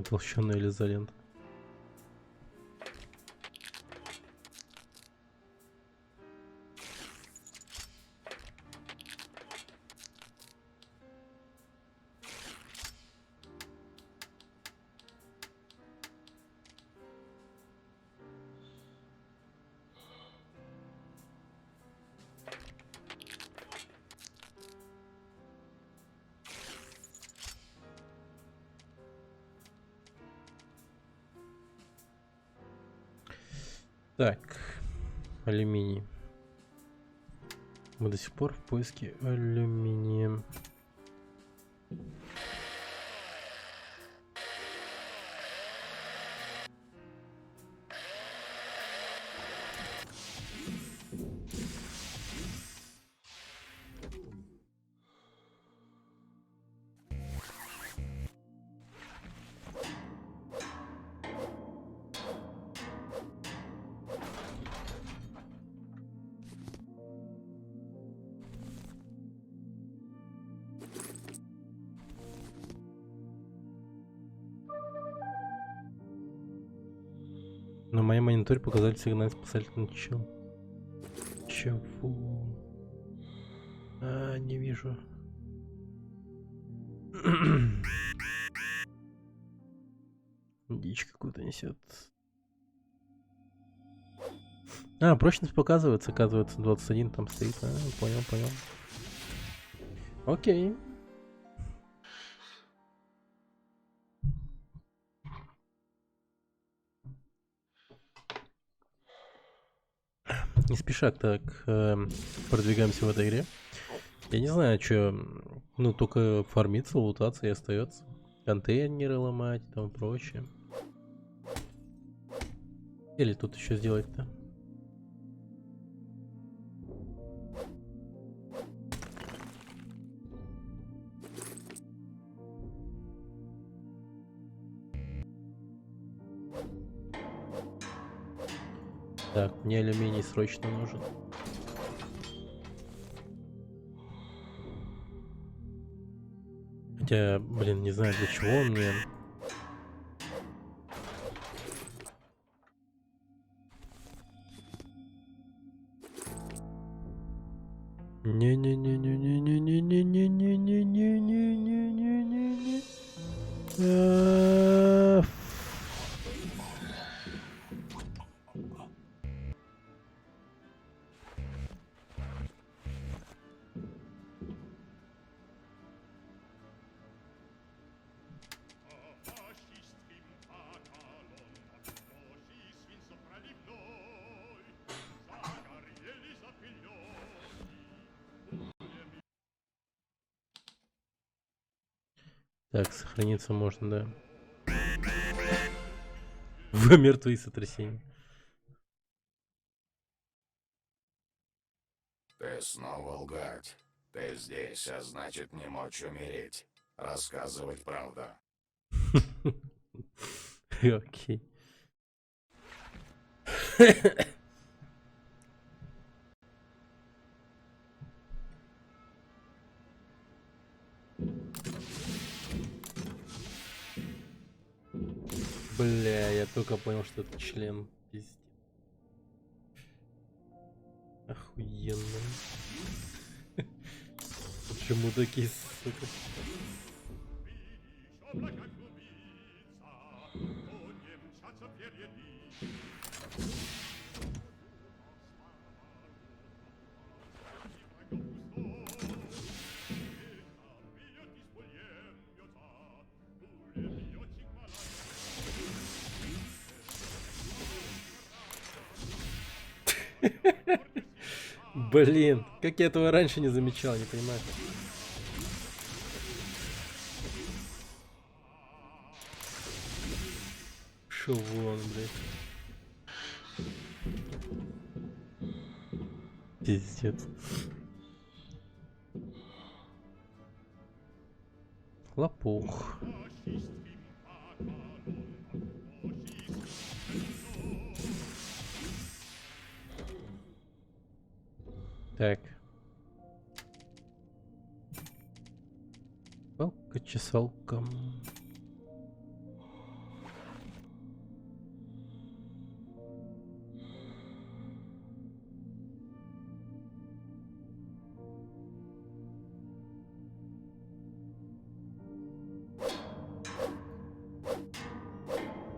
Толщенная изолента. Так, алюминий. Мы до сих пор в поиске алюминия. На моем мониторе показали сигнал спасательный чел. Чего? А, не вижу. Дичь какую-то несет. А, прочность показывается, оказывается, 21 там стоит. А, понял, понял. Окей. Не спеша так продвигаемся в этой игре. Я не знаю, что, ну, только фармиться, лутаться и остается. Контейнеры ломать, там прочее. Или тут еще сделать-то? Так, мне алюминий срочно нужен. Хотя, блин, не знаю, для чего он мне. Не-не-не-не-не-не-не-не-не-не-не-не-не-не-не-не. Так, сохраниться можно, да. В мертвые сотрясения. Ты снова лгать. Ты здесь, а значит не мочь умереть. Рассказывать правду. Окей. Бля, я только понял, что это член. Пиздец. Охуенно. Почему такие, сука? Блин, как я этого раньше не замечал, не понимаю. Шо вон, блядь. Пиздец. Лопух. Так. Палка-чесалка.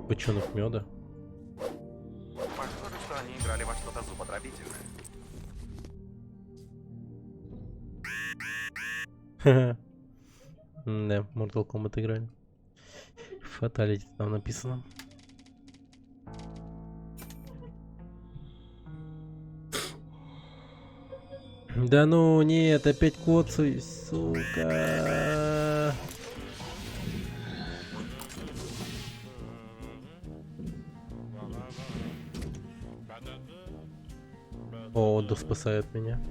Бочонок меда. Похоже, что они играли во что-то зубодробительное. Да, Mortal Kombat играли. Fatality там написано. Да ну нет, опять коцаюсь, сука. О, отдых спасает меня.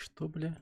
Что, бля?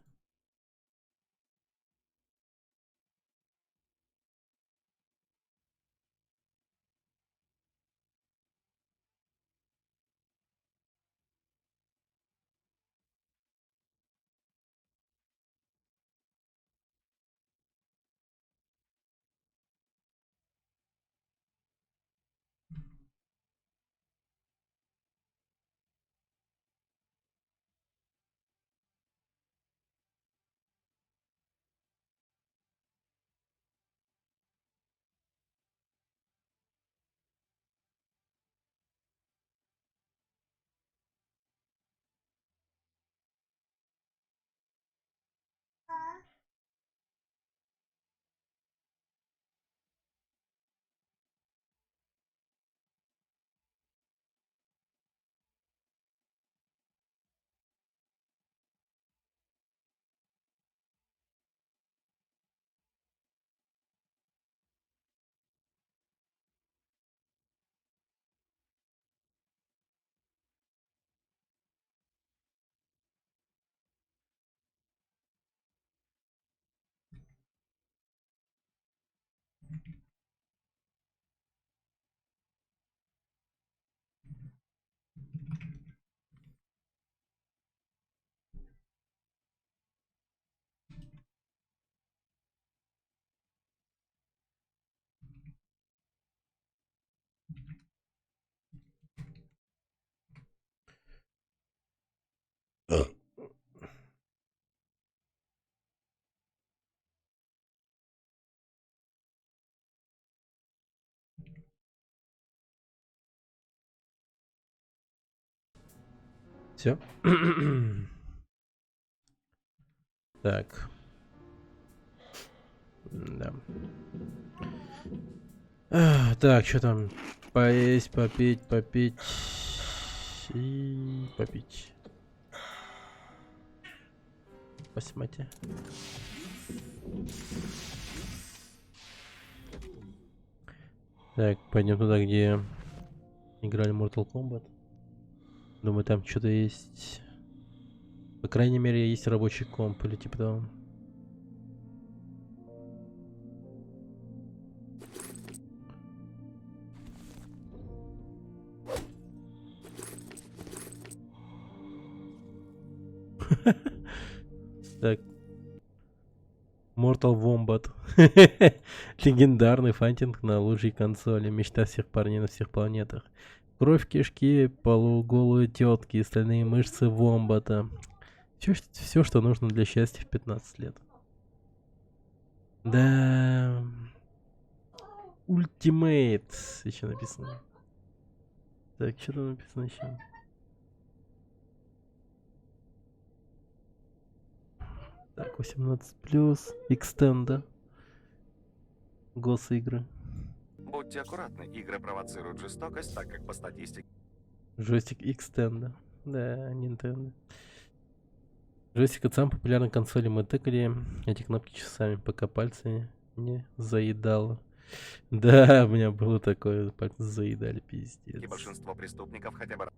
Все. Так. Да. Так, что там? Поесть, попить, попить и попить. Посмотрите. Так, пойдем туда, где играли Mortal Kombat. Думаю, там что-то есть. По крайней мере, есть рабочий комп или типа того. Так. Mortal Wombat. Легендарный файтинг на лучшей консоли. Мечта всех парней на всех планетах. Кровь, кишки, полуголые тетки, стальные мышцы вомбата. Все, что нужно для счастья в 15 лет. Да. Ультимейт. Еще написано. Так, что там написано еще? Так, 18+, экстенда. Госигры. Будьте аккуратны, игры провоцируют жестокость, так как по статистике Джойстик экстенда. Да, Nintendo. Джойстик от самой популярной консоли. Мы тыкали эти кнопки часами, пока пальцы не заедало. Да, у меня было такое, пальцы заедали, пиздец. большинство преступников хотя бы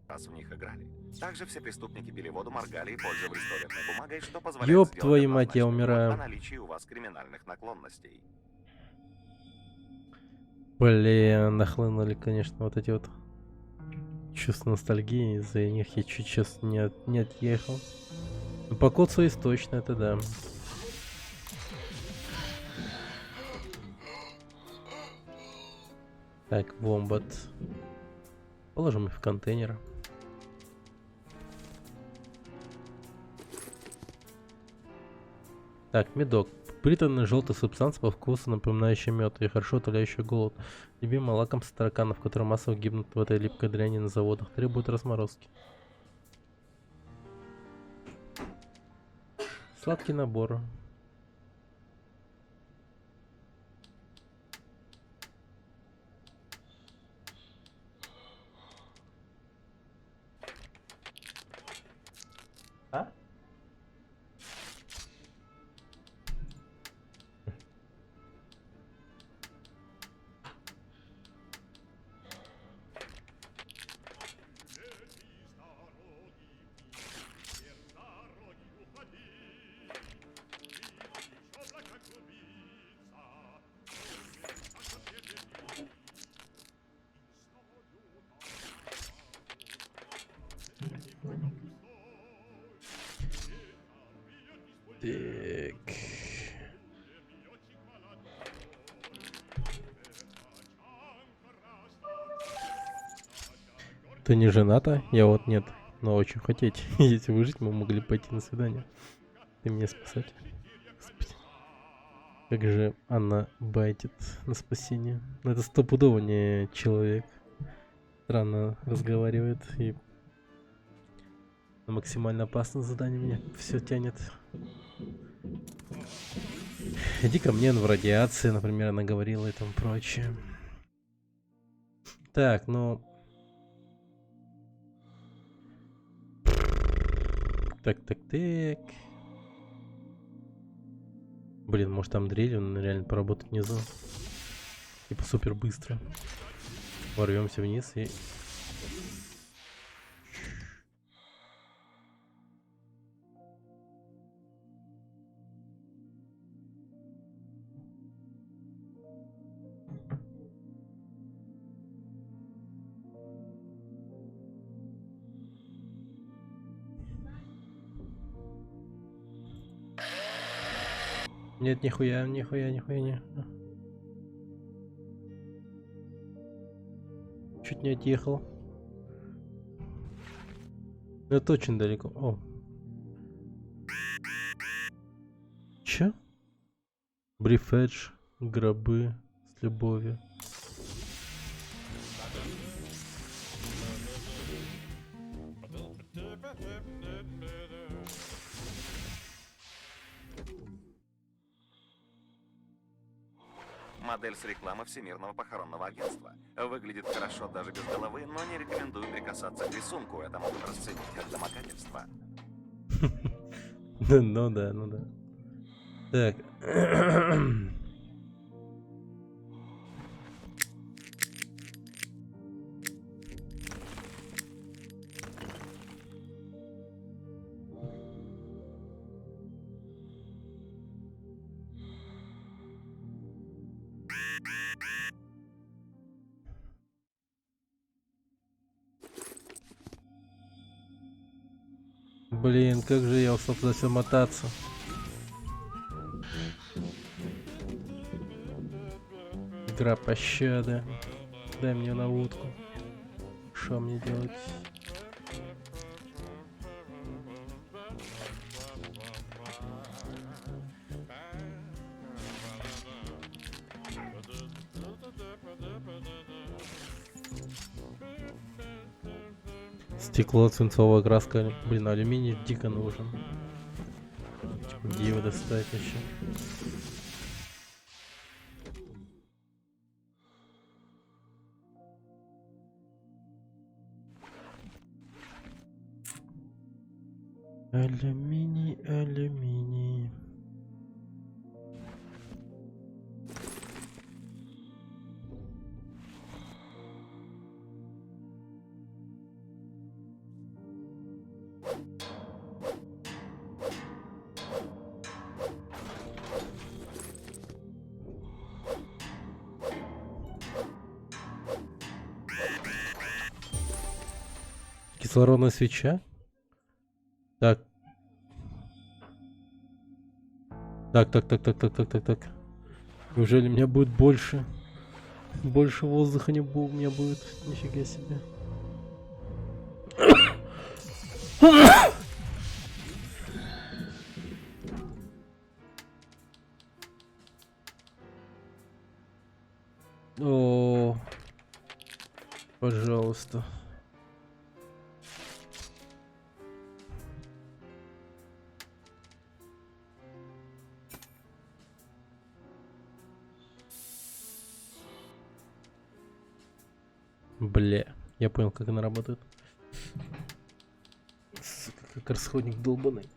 раз в них играли. Также все преступники пили воду, моргали и пользовались туалетной бумагой, что позволяет Ёб сделать твою мать, я однозначный вывод умираю. о наличии у вас криминальных наклонностей. Блин, нахлынули, конечно, вот эти вот чувства ностальгии. Из-за них я чуть сейчас не отъехал. Ну, по коцу есть точно, это да. Так, вомбат. Положим их в контейнер. Так, медок. Приторная желтая субстанция по вкусу, напоминающая мед и хорошо утоляющая голод. Любимое лакомство тараканов, которые массово гибнут в этой липкой дряни на заводах, требует разморозки. Сладкий набор. А? Так. Ты не жената? Я вот нет. Но очень хотеть. Если выжить, мы могли пойти на свидание. Ты меня спасать. Господи. Как же она байтит на спасение. Но это стопудово не человек. Странно разговаривает и на максимально опасное задание меня все тянет. Иди ко мне, в радиации, например, она говорила и тому прочее. Так, ну... Так. Блин, может там дрель, он реально поработать внизу. Типа супер быстро. Ворвемся вниз и... Нет, нихуя, не. Чуть не отъехал. Но это очень далеко. О. Чё? Брифедж, гробы с любовью. Модель с рекламы Всемирного похоронного агентства. Выглядит хорошо даже без головы, но не рекомендую прикасаться к рисунку. Это могут расценить как домогательство. Ну да. Так. Блин, как же я устал туда все мотаться. Игра пощады. Дай мне на утку. Что мне делать? Стекло, свинцовая краска. Блин, алюминий дико нужен. Где его достать еще? Алюминий, алюминий. Кислородная свеча? Так. Так. Неужели у меня будет больше? Больше воздуха не у меня будет. Нифига себе. О, пожалуйста. Бля, я понял, как она работает. Сука, как расходник долбаный.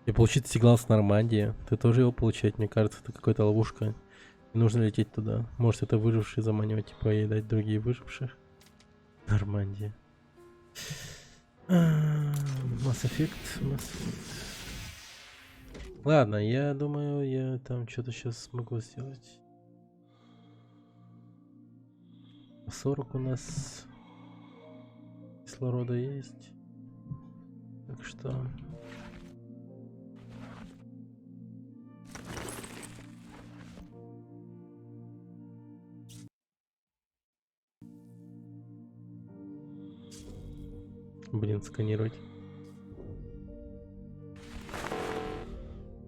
И получить сигнал с Нормандии. Ты тоже его получать, мне кажется, это какая-то ловушка. Не нужно лететь туда. Может, это выжившие заманивать и поедать другие выживших. Нормандия. Mass Effect. Ладно, я думаю, я там что-то сейчас смогу сделать. 40 у нас кислорода есть. Так что... Блин, сканировать.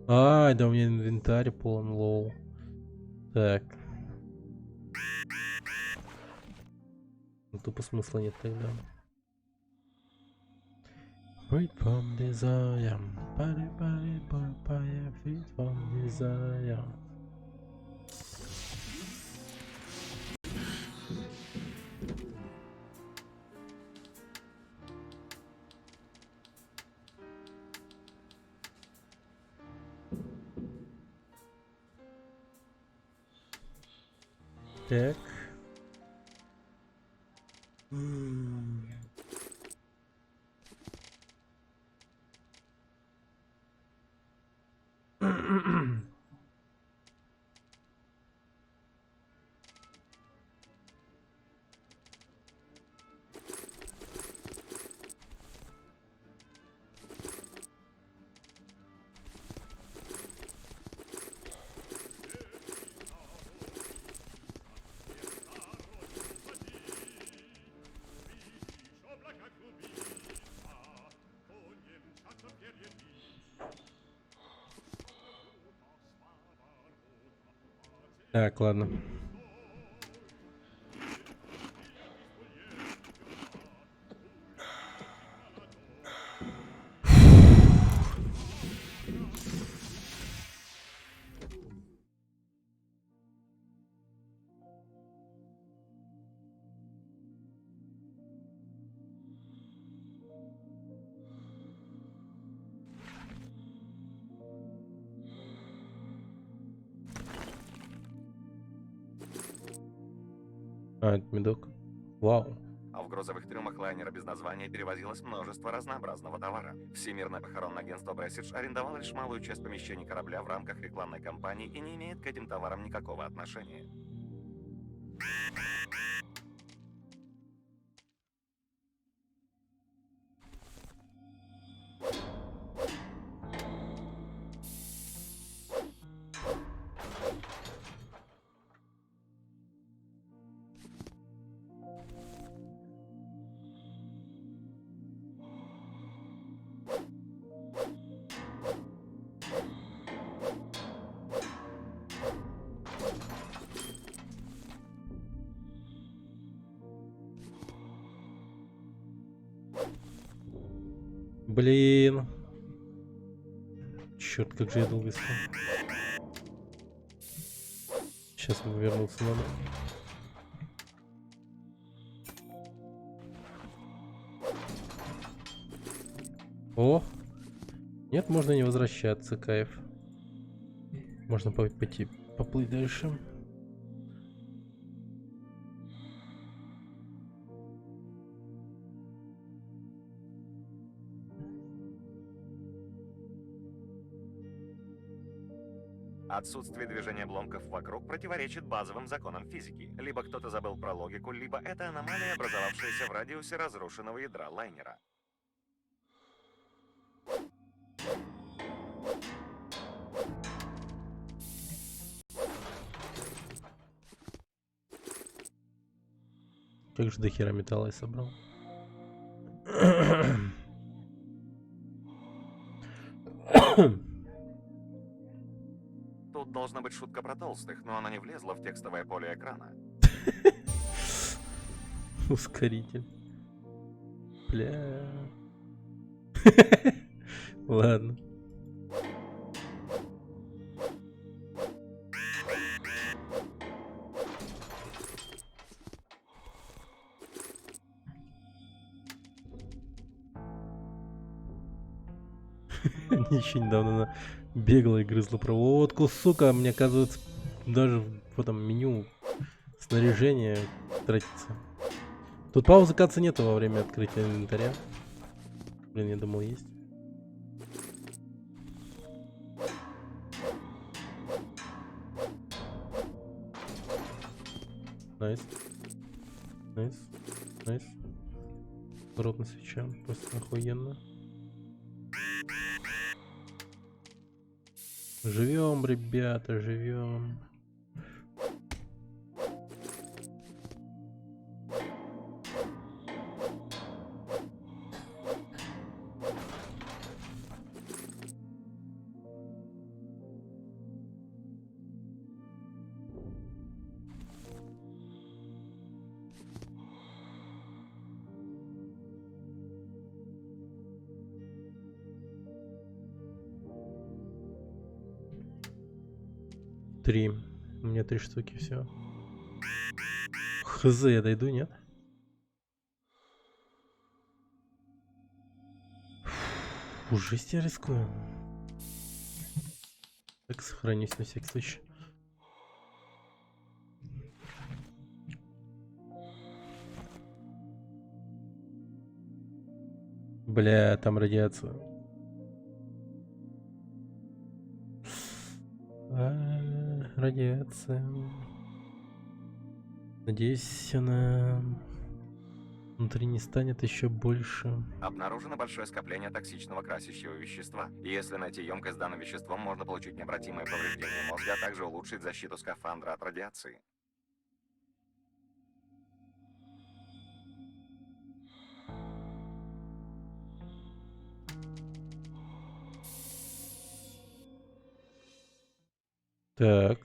Ай, да у меня инвентарь полон, лол. Так. Ну, тупо смысла нет тогда. Free from desire. Free from desire. Так. Так, ладно. А, это медок. Вау. а в грузовых трюмах лайнера без названия перевозилось множество разнообразного товара. Всемирное похоронное агентство Brecage арендовало лишь малую часть помещений корабля в рамках рекламной кампании и не имеет к этим товарам никакого отношения. Блин. Черт, как же я долго искал. Сейчас ему вернуться надо. О! Нет, можно не возвращаться, кайф. Можно пойти поплыть дальше. Отсутствие движения обломков вокруг противоречит базовым законам физики. Либо кто-то забыл про логику, либо это аномалия, образовавшаяся в радиусе разрушенного ядра лайнера. Как же до хера металла я собрал. Тут должна быть шутка про толстых, но она не влезла в текстовое поле экрана. Ускоритель. Бля. Ладно. Еще недавно она бегала и грызла проводку, сука, мне оказывается, даже в этом меню снаряжение тратится. Тут паузы, кажется, нету во время открытия инвентаря. Блин, я думал, есть. Найс. Найс. Найс. Рот на свеча. Просто охуенно. Живем, ребята, живем. Три. У меня 3 штуки, все. Хз, я дойду, нет? Уже я рискую. Так, сохранюсь на всякий случай. Бля, там радиация. Радиация. Надеюсь, она внутри не станет еще больше. Обнаружено большое скопление токсичного красящего вещества. Если найти емкость с данным веществом, можно получить необратимое повреждение мозга, а также улучшить защиту скафандра от радиации. Так.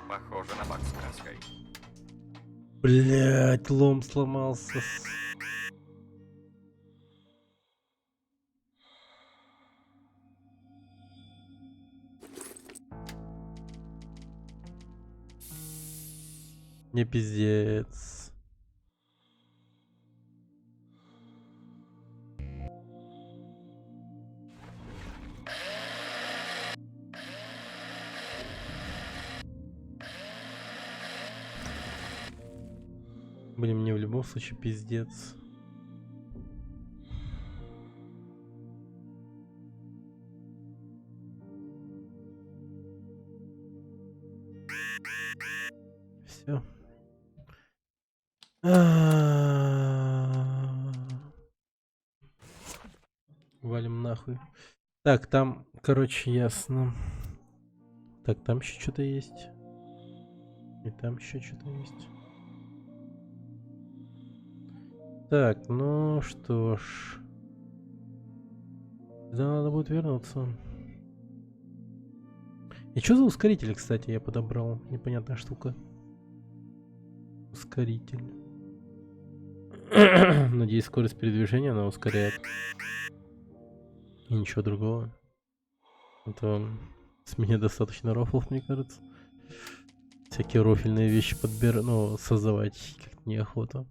Похоже на бак с краской. Блять, лом сломался. Не пиздец. Блин, мне в любом случае пиздец. Все. Валим нахуй. Так, там, короче, ясно. Так, там еще что-то есть. И там еще что-то есть. Так, ну что ж. Да, надо будет вернуться. И что за ускоритель, кстати, я подобрал? Непонятная штука. Ускоритель. Надеюсь, скорость передвижения она ускоряет. И ничего другого. Это с меня достаточно рофлов, мне кажется. Всякие рофельные вещи ну, создавать как-то неохота.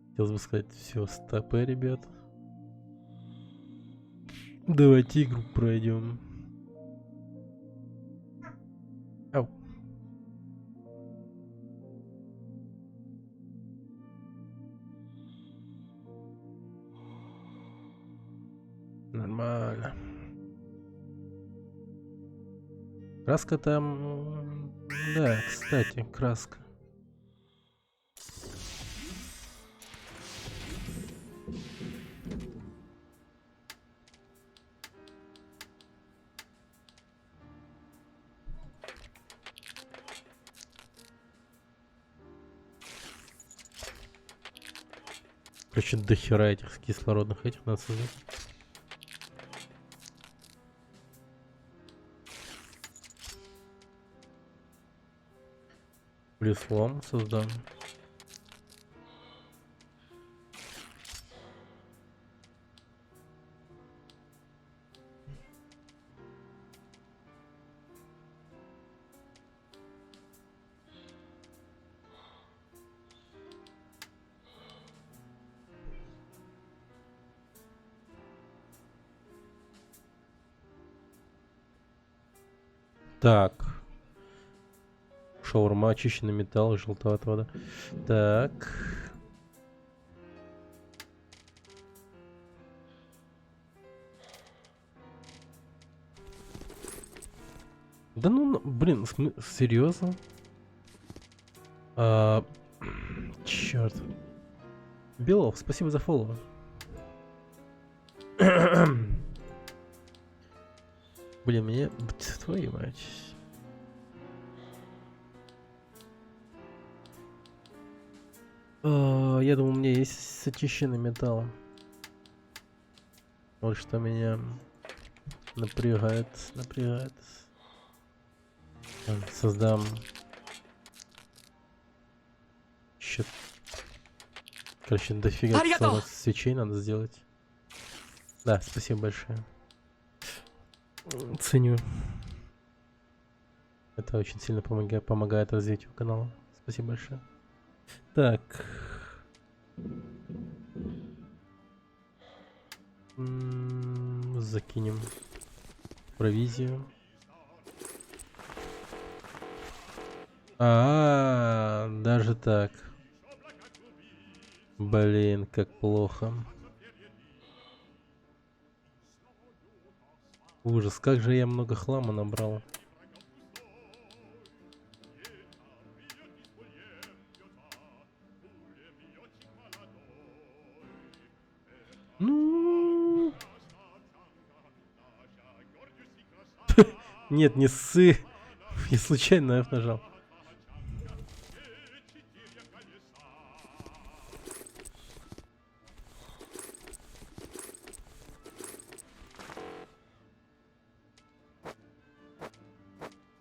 Хотелось бы сказать, все, стопы, ребят. Давайте игру пройдем. Ау. Нормально. Краска там... Да, кстати, краска. Короче, дохера этих кислородных этих надо создать. Плюс лом создам. Так. Шаурма, очищенный металл, желтоватая вода. Так. Да ну, блин, серьезно? Черт. Белов, спасибо за фоллоу. Блин, мне... Твою мать. Я думаю, у меня есть очищенный металл. Вот что меня напрягает. Создам... Щит. Короче, дофига свечей надо сделать. Да, спасибо большое. Ценю. Это очень сильно помогает развитию канала. Спасибо большое. Так. Закинем провизию. Даже так. Блин, как плохо. Ужас, как же я много хлама набрал. Ну... Нет, не ссы. Я случайно F нажал.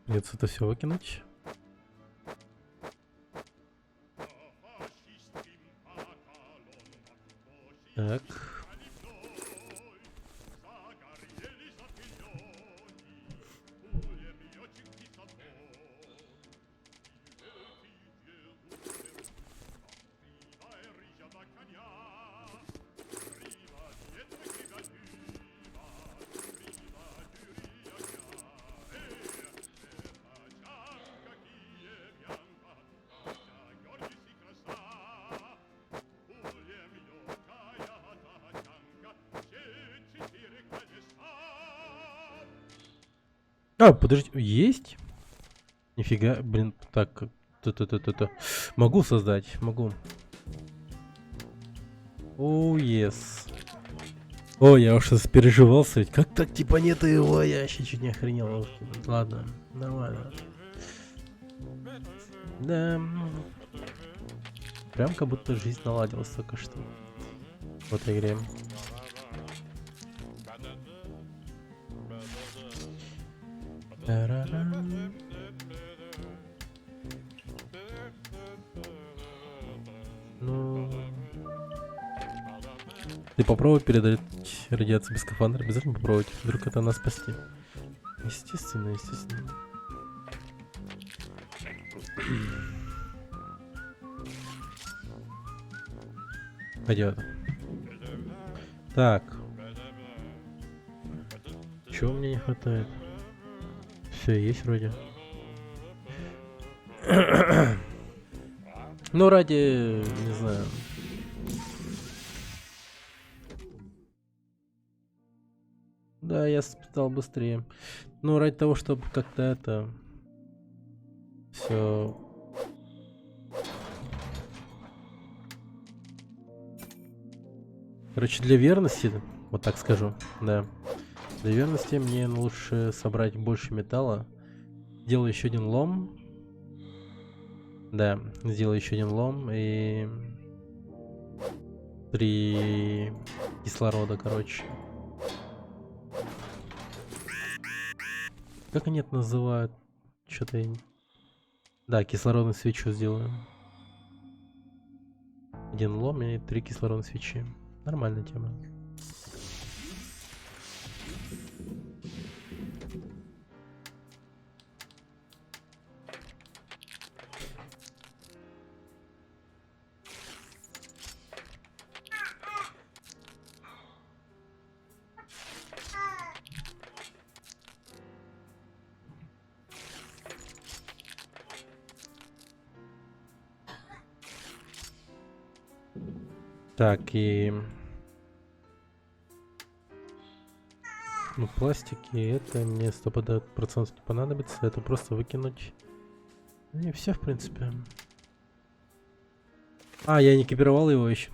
Нет, это все выкинуть. Так. А, подожди, есть? Нифига, блин, так, то. Могу создать, могу. О, yes. О, я уж переживался, ведь как так, типа, нет его, я вообще чуть не охренел. Ладно, нормально. Да. Прям как будто жизнь наладилась только что. В этой игре. Тарарам. Ну... Ты попробуй передать радиацию без скафандра. Обязательно попробовать. Вдруг это нас спасти. Естественно, естественно. Пойдет. Так. Чего мне не хватает? Все, есть вроде. Ну, ради, не знаю. Да, я стал быстрее. Ну, ради того, чтобы как-то это... Все... Короче, для верности, вот так скажу, да. Для верности мне лучше собрать больше металла. Делаю еще один лом. Да, сделаю еще один лом и 3 кислорода, короче. Как они это называют? Что-то я... Да, кислородную свечу сделаю. 1 лом и 3 кислородные свечи. Нормальная тема. Так, и... Ну, пластики, это мне 100% не понадобится. Это просто выкинуть. И все, в принципе. А, я не экипировал его еще.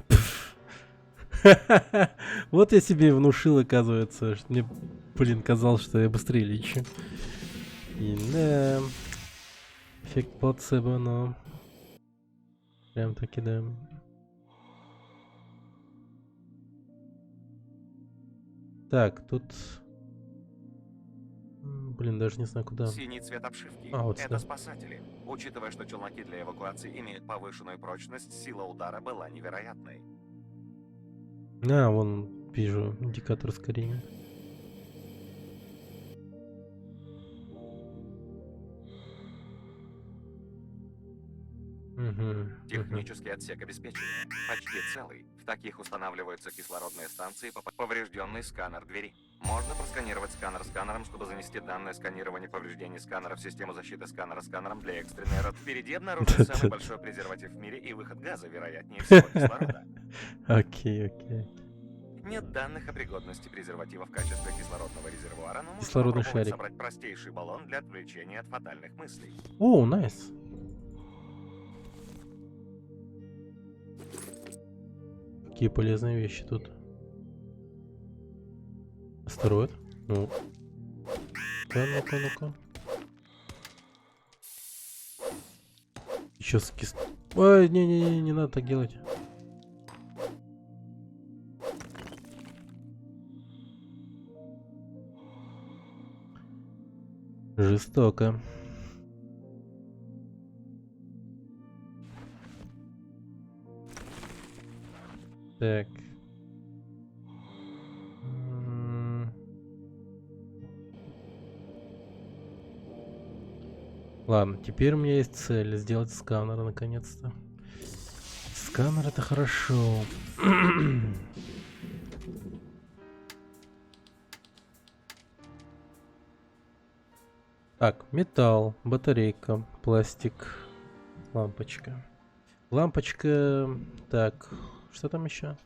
Вот я себе внушил, оказывается. Мне, блин, казалось, что я быстрее лечу. И да. Эффект плацебо, но... Прям таки, да. Так, тут... Блин, даже не знаю куда. Синий цвет обшивки. А, вот Это сюда. спасатели. Учитывая, что челноки для эвакуации имеют повышенную прочность, сила удара была невероятной. А, вон, вижу, индикатор ускорения. Технический отсек обеспечения почти целый. В таких устанавливаются кислородные станции, поврежденный сканер двери. Можно просканировать сканер сканером, чтобы занести данные сканирования повреждений сканера в систему защиты сканера сканером для экстренной рот. Впереди обнаружен самый большой презерватив в мире и выход газа, вероятнее всего, кислорода. Окей. Нет данных о пригодности презерватива в качестве кислородного резервуара, но можно Кислородный попробовать шарик. собрать простейший баллон для отвлечения от фатальных мыслей. О, найс. Какие полезные вещи тут. Астероид. Ну. Ну-ка. Еще скис... Ой, не надо так делать. Жестоко. Так. Ладно, теперь у меня есть цель сделать сканер наконец-то. Сканер это хорошо. Так, металл, батарейка, пластик, лампочка. Лампочка. Так, что там еще?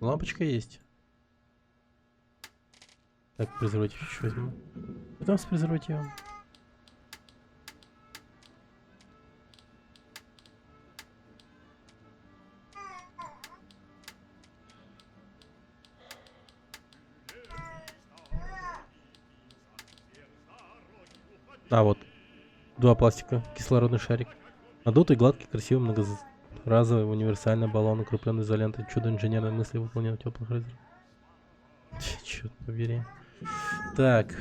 Лампочка есть. Так, презерватив еще возьму. Что там с презервативом? А, вот. 2 пластика. Кислородный шарик. Надутый, гладкий, красивый, многоразовый, универсальный баллон, укрепленный изолентой. Чудо инженерной мысли выполнено в теплых разрезах. Черт побери. Так.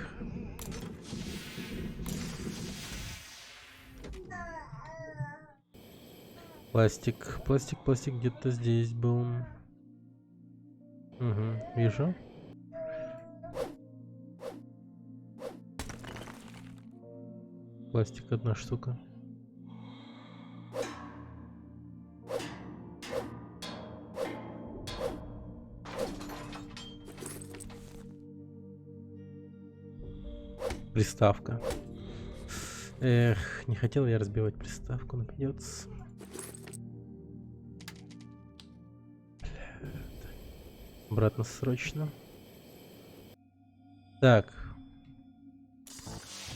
Пластик. Пластик где-то здесь был. Угу, вижу. Пластик 1 штука. Приставка. Эх, не хотел я разбивать приставку, но придется. Обратно срочно. Так.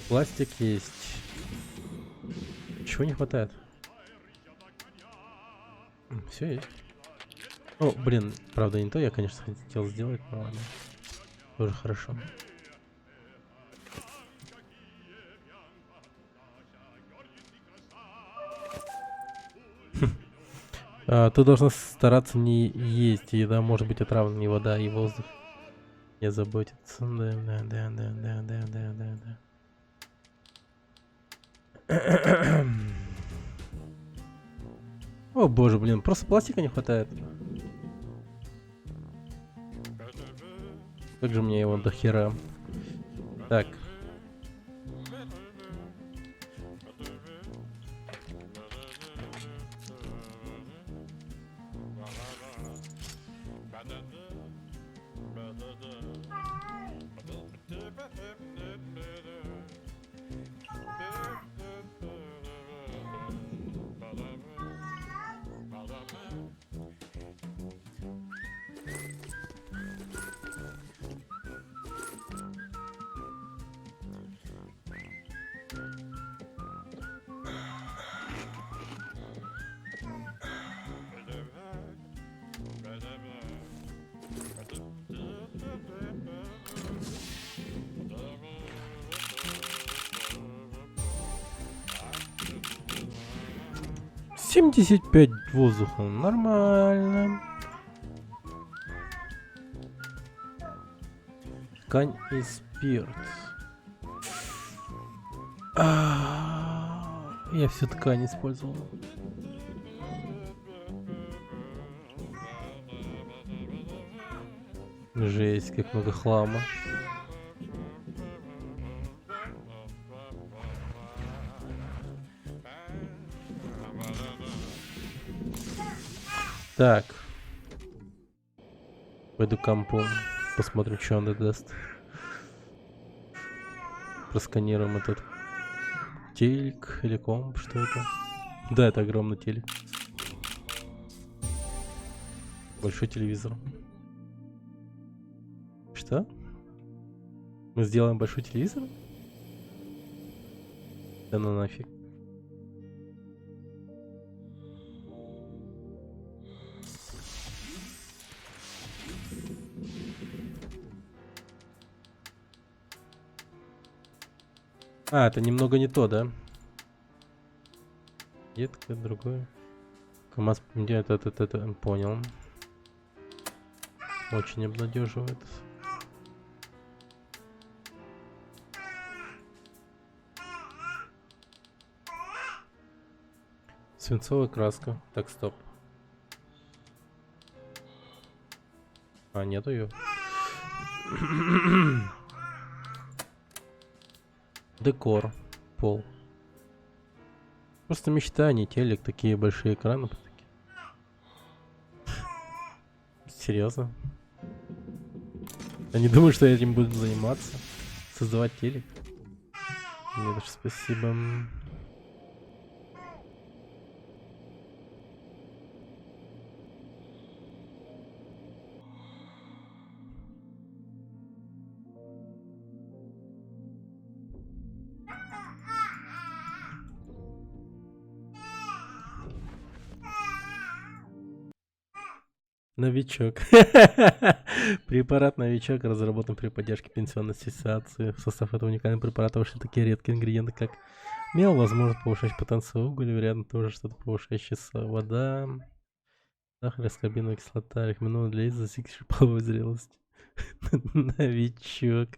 Пластик есть. Чего не хватает? Все есть. О, блин, правда не то, я, конечно, хотел сделать, но ладно. Тоже хорошо. Ты должен стараться не есть. Еда может быть отравлена, не вода, и воздух. Не заботиться. Да. О боже, блин, просто пластика не хватает. Как же мне его до хера. Так. — 75 воздуха. Нормально. Ткань и спирт. Я всю ткань использовал. Жесть, как много хлама. Так. Пойду к компу. Посмотрим, что он даст. Просканируем этот телек или комп. Что это? Да, это огромный телек. Большой телевизор. Что? Мы сделаем большой телевизор? Да ну нафиг. Это немного не то, да? Детка, другое. КамАЗ, где это, понял. Очень обнадеживает. Свинцовая краска. Так, стоп. Нету ее. Декор. Пол. Просто мечта, а не телек. Такие большие экраны. Серьезно? Я не думаю, что я этим буду заниматься. Создавать телек. Нет уж, спасибо. Новичок. Препарат новичок разработан при поддержке пенсионной ассоциации. В состав этого уникального препарата вошли такие редкие ингредиенты, как мел, возможно повышать потенциал уголь, вероятно, тоже что-то повышающееся вода, сахар, аскорбиновая кислота, рекомендовано для лиц, достигших половой зрелости. Новичок.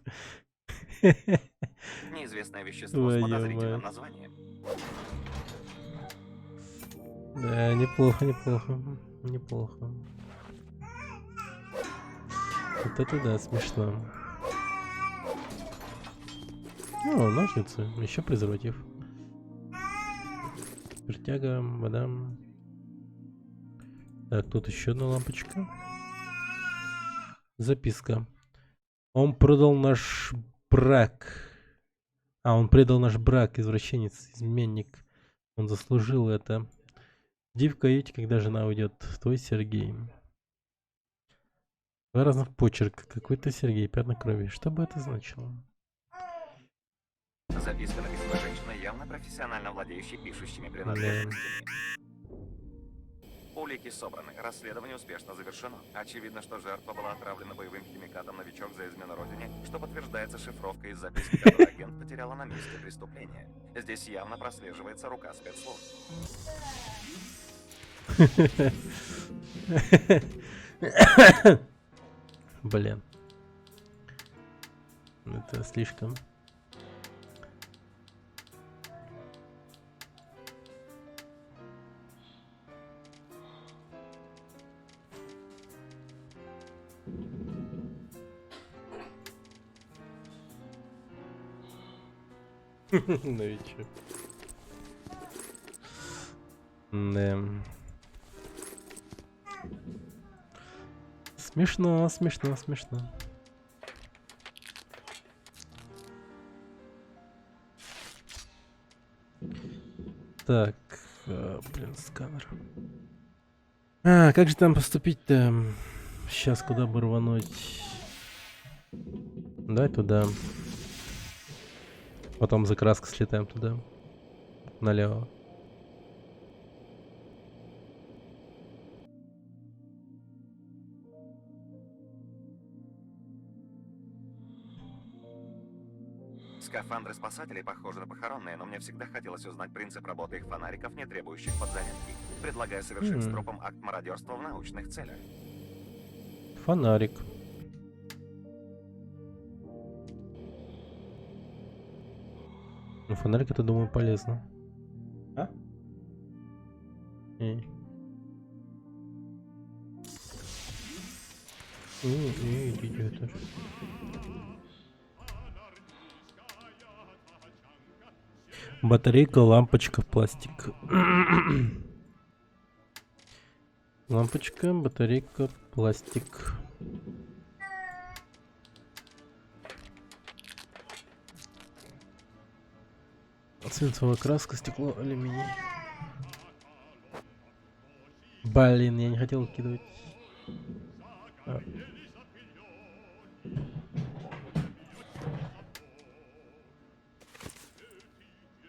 Неизвестное вещество с Твою подозрительным мать. названием. Да, неплохо, неплохо. Неплохо. Вот это да, смешно. О, ножницы, еще презерватив. Спиртяга, вода. Так, тут еще одна лампочка. Записка. Он продал наш брак. Он предал наш брак, извращенец, изменник. Он заслужил это. Иди в каюте, когда жена уйдет. Твой Сергей. Два разных почерка. Какой-то Сергей, пятна крови. Что бы это значило? Записка написана женщиной, явно профессионально владеющей пишущими принадлежностями. Улики собраны, расследование успешно завершено. Очевидно, что жертва была отравлена боевым химикатом «Новичок» за измену родине, что подтверждается шифровкой из записки, которую агент потеряла на месте преступления. Здесь явно прослеживается рука спецслужб. Блин. Это слишком. Новичок. Да. Смешно, смешно, смешно. Так, блин, сканер. Как же там поступить-то? Сейчас куда бы рвануть? Давай туда. Потом за краской слетаем туда. Налево. Скафандры спасателей похожи на похоронные, но мне всегда хотелось узнать принцип работы их фонариков, не требующих подзарядки. Предлагаю совершить с трупом акт мародерства в научных целях. Фонарик. Ну, фонарик, это, думаю, полезно. А? Идиот. Батарейка, лампочка, пластик. Лампочка, батарейка, пластик. Свинцовая краска, стекло, алюминий. Блин, я не хотел выкидывать.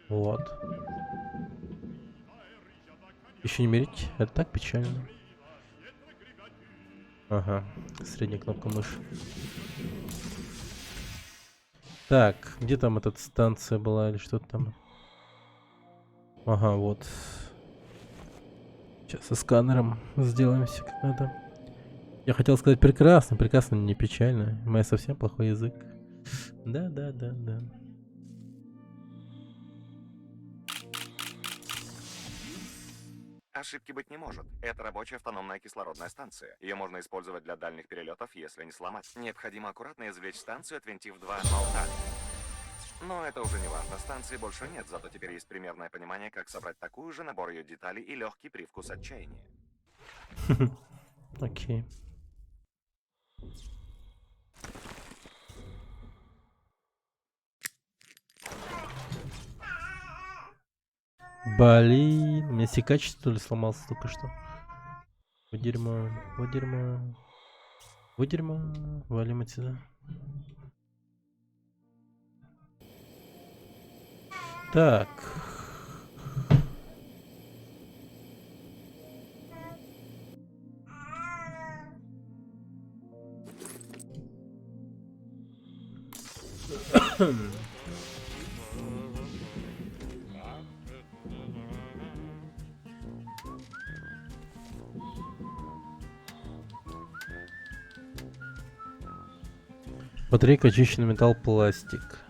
Вот. Еще не мерить? Это так печально. Ага, средняя кнопка мыши. Так, где там эта станция была или что-то там? Ага, вот. Сейчас со сканером сделаем все как надо. Я хотел сказать прекрасно, прекрасно, не печально. У меня совсем плохой язык. Да. Ошибки быть не может. Это рабочая автономная кислородная станция. Ее можно использовать для дальних перелетов, если не сломать. Необходимо аккуратно извлечь станцию, отвинтив два болта. Но это уже не важно. Станции больше нет, зато теперь есть примерное понимание, как собрать такую же, набор ее деталей и легкий привкус отчаяния. Окей. Блин, у меня секач, что ли, сломался только что. Вот дерьмо, вот дерьмо. Вот дерьмо. Валим отсюда. Так. Батарейка, очищенный металл, пластик.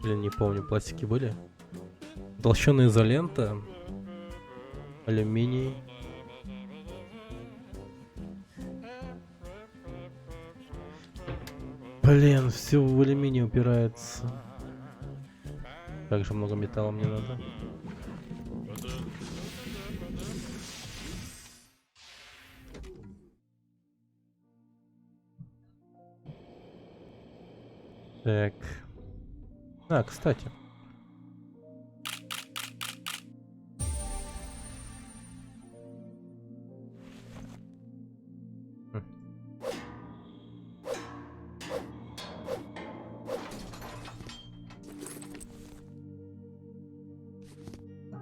Блин, не помню, пластики были. Толщеная изолента. Алюминий. Блин, все в алюминий упирается. Как же много металла мне надо. Так. А, кстати.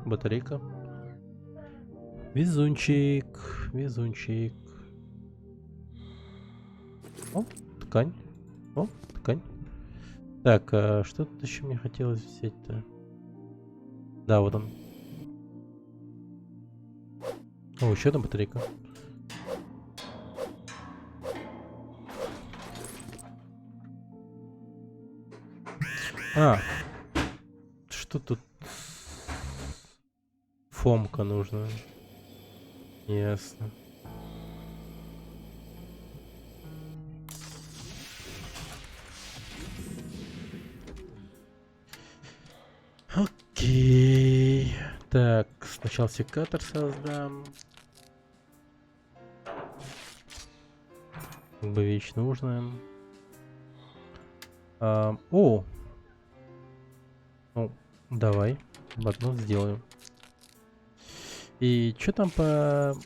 Батарейка. Везунчик. Везунчик. О, ткань. О, ткань. Так, а что тут еще мне хотелось взять-то? Да, вот он. О, еще одна батарейка. А, что тут? Фомка нужна. Ясно. Окей. Так, сначала секатор создам. Как бы вещь нужная. О! Ну, давай. В одну сделаю. И что там по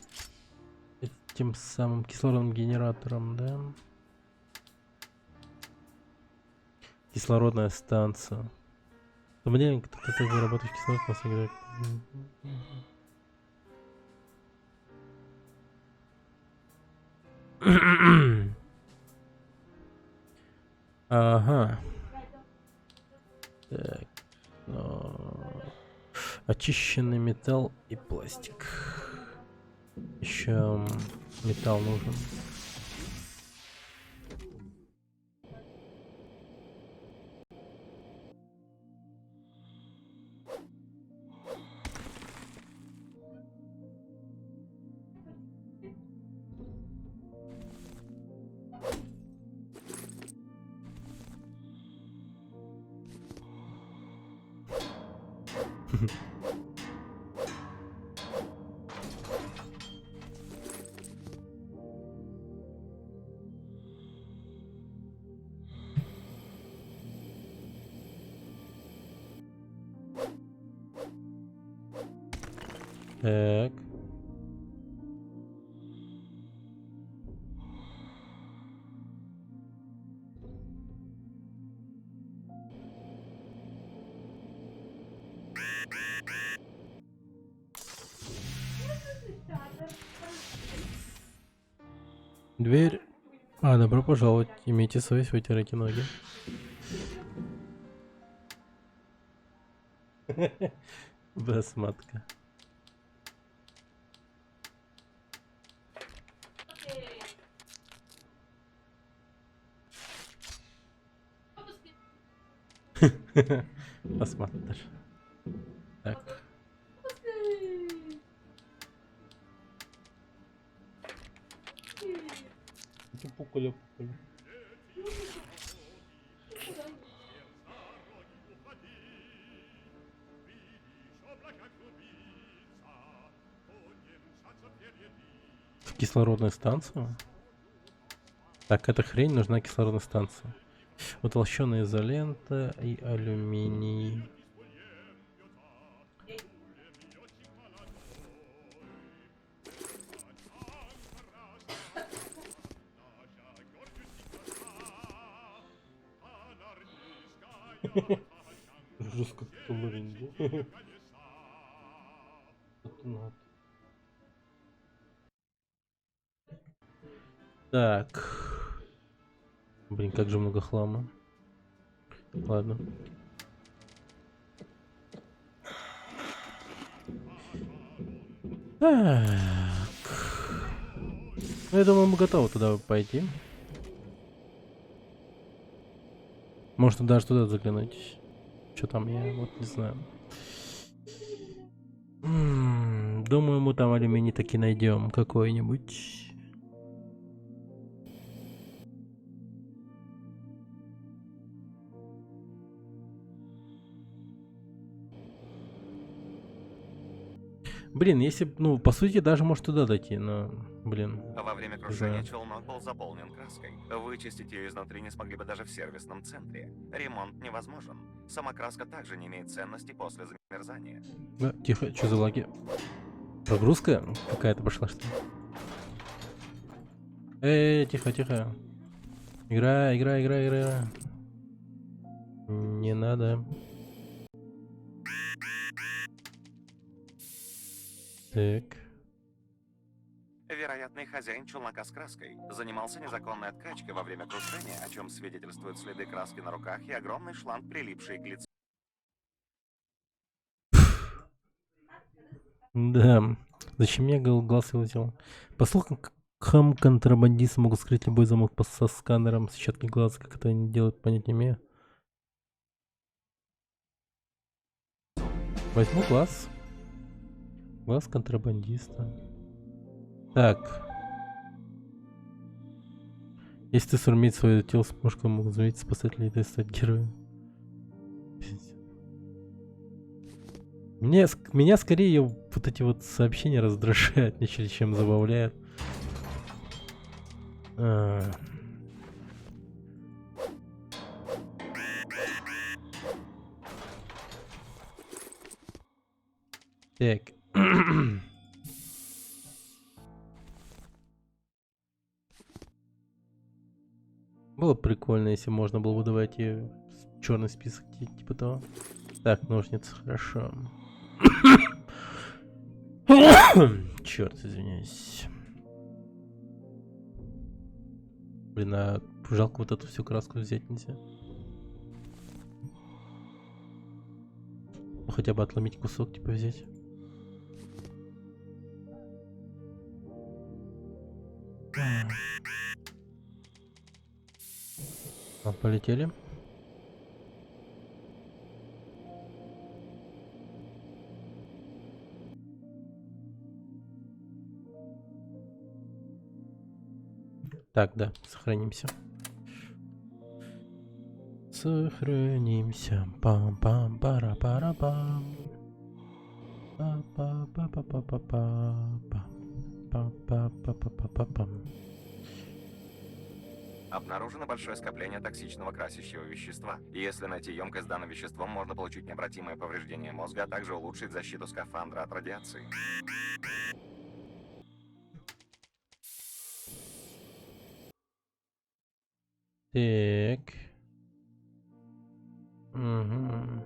этим самым кислородным генераторам, да? Кислородная станция. Мне кто-то выработать кислород на самом деле. Ага. Так. Очищенный металл и пластик. Еще металл нужен. Так. Дверь. А, добро пожаловать. Имейте совесть, вытирайте ноги. Басматка. Посмотришь. Так. Пукали, пукали. Кислородная станция? Так, эта хрень нужна кислородная станция. Утолщенная изолента и алюминий. Жестко как уровень, да? Так. Блин, как же много хлама. Ладно. Так. Ну, я думаю, мы готовы туда пойти. Можно даже туда заглянуть. Что там, я вот не знаю. Думаю, мы там алюминий таки найдем какой-нибудь. Блин, если, ну, по сути, даже может туда дойти, но, блин. Во время крушения Да. челнок был заполнен краской. Вычистить ее изнутри не смогли бы даже в сервисном центре. Ремонт невозможен. Сама краска также не имеет ценности после замерзания. Да, тихо, что за лаги? Прогрузка какая-то пошла, что ли? Тихо, тихо. Игра. Не надо. Так. Вероятный хозяин челнока с краской занимался незаконной откачкой во время крушения, о чем свидетельствуют следы краски на руках и огромный шланг, прилипший к лицу. Да. Зачем я глаз его взял? По слухам, контрабандисты могут скрыть любой замок со сканером сетчатки глаза. Как это они делают, понять не имею. Возьму глаз. Глаз контрабандиста. Так. Если ты сформить свое тело с мушкой, могут заметить спасателей и стать героем. Меня скорее вот эти вот сообщения раздражают, нежели чем забавляют. Так. Было бы прикольно, если можно было бы давать ей черный список, типа того. Так, ножницы, хорошо. Черт, извиняюсь. Блин, а жалко вот эту всю краску взять нельзя. Ну, хотя бы отломить кусок, типа взять. Полетели. Так, да, сохранимся. Сохранимся. Пам-пам-пара-пара-пам. Па-па-па-па-па-па-па. Обнаружено большое скопление токсичного красящего вещества. И если найти емкость с данным веществом, можно получить необратимое повреждение мозга, а также улучшить защиту скафандра от радиации. Так. Угу.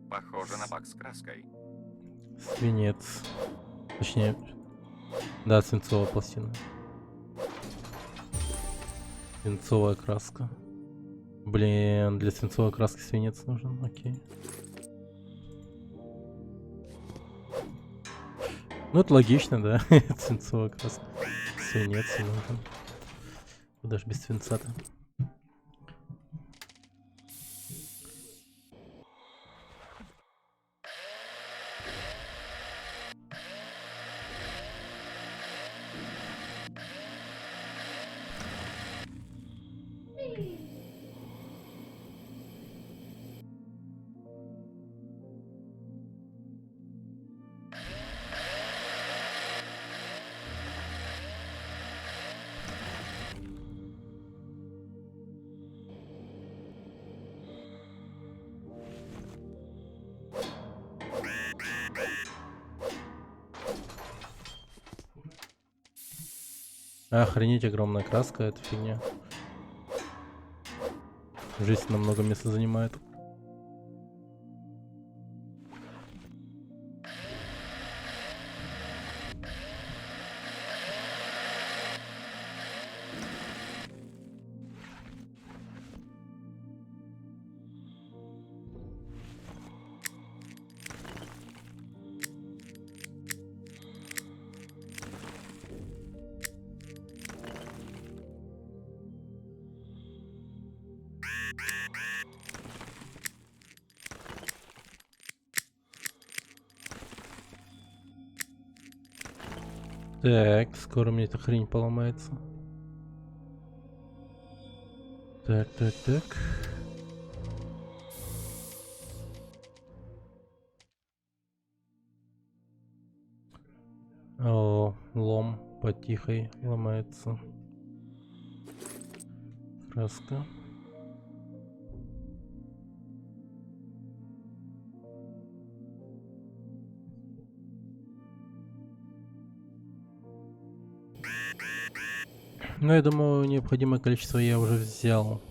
Похоже на бак с краской. Свинец. Точнее, да, свинцовая пластина. Свинцовая краска. Блин, для свинцовой краски свинец нужен, окей. Ну, это логично, да. Свинцовая краска. Свинец нужен. Куда ж без свинца-то? Охренеть, огромная краска, это фигня. Жизнь намного места занимает. Так, скоро мне эта хрень поломается. Так, так, так. О, лом потихой ломается. Краска. Ну, я думаю, необходимое количество я уже взял.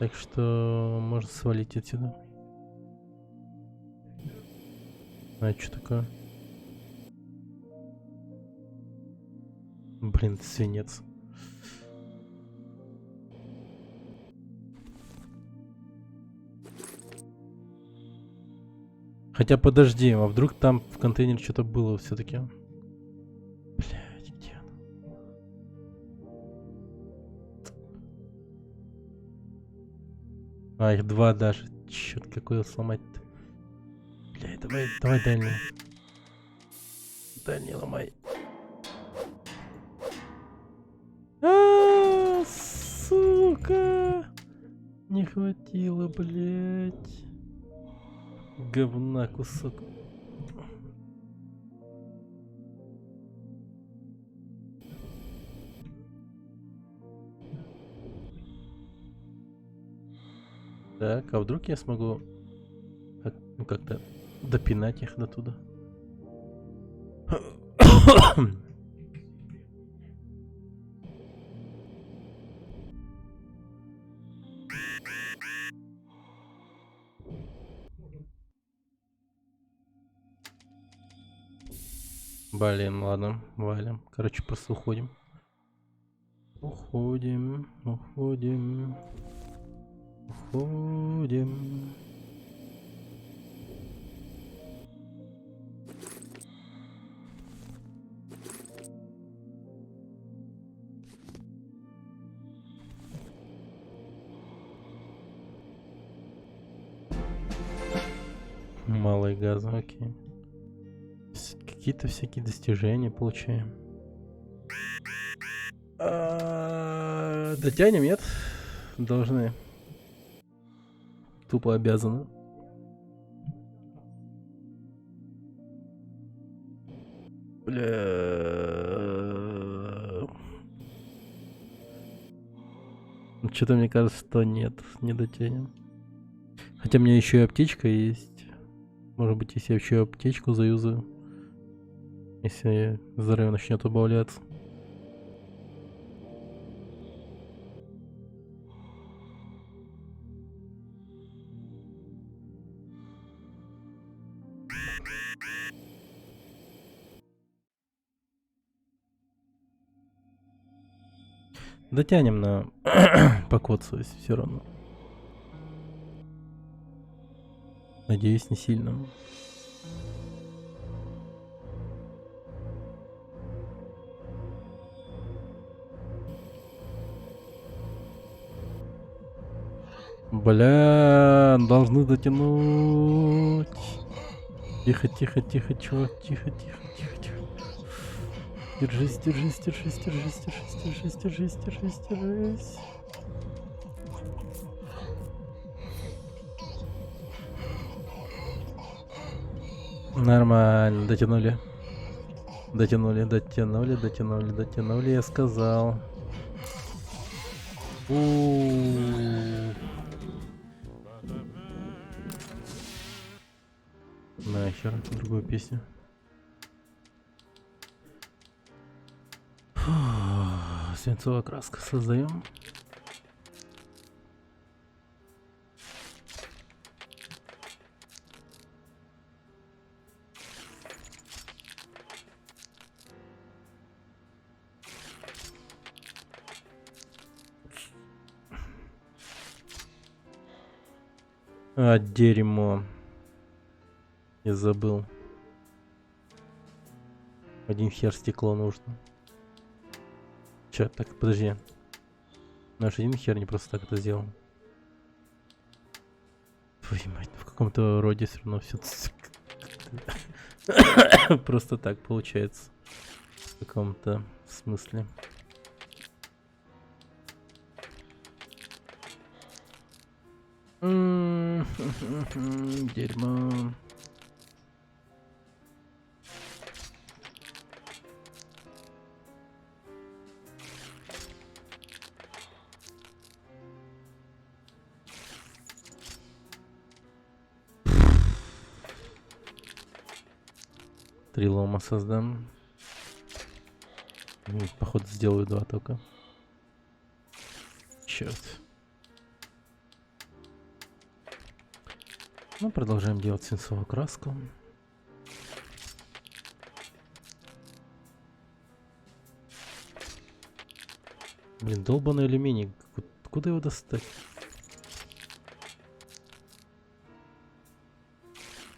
Так что можно свалить отсюда. А что такое? Блин, свинец. Хотя подожди, а вдруг там в контейнере что-то было все-таки? Блять, где оно? А, их два даже. Черт, какой сломать-то. Блядь, давай дальний. Дальний ломай. А, сука! Не хватило, блядь. Говна кусок. Так, а вдруг я смогу как-то допинать их до туда? Блин, ладно, валим. Короче, просто уходим. Уходим. Малый газ, окей. Какие-то всякие достижения получаем. Дотянем, нет? Должны. Тупо обязаны. Бля. Что-то мне кажется, что нет, не дотянем. Хотя у меня еще и аптечка есть. Может быть, если я еще аптечку заюзаю. Если здоровье начнет убавляться. Дотянем на покоцаюсь все равно. Надеюсь, не сильно. Бля, должны дотянуть. Тихо, тихо, тихо, чувак, тихо, тихо, тихо, тихо. Держись, держись, держись, держись, держись, держись, держись, держись, держись. Нормально, дотянули. Дотянули, дотянули, дотянули, дотянули, я сказал. Нахер, другую песню. Свинцовая краска создаем. А, дерьмо. Я забыл. Один хер стекло нужно. Чё, так, подожди. Наш один хер не просто так это сделал. Твою мать, в каком-то роде все равно все просто так получается. В каком-то смысле. Дерьмо. Три лома создам. Походу сделаю 2 только. Черт. Ну, продолжаем делать свинцовую краску. Блин, долбаный алюминий. Куда его достать?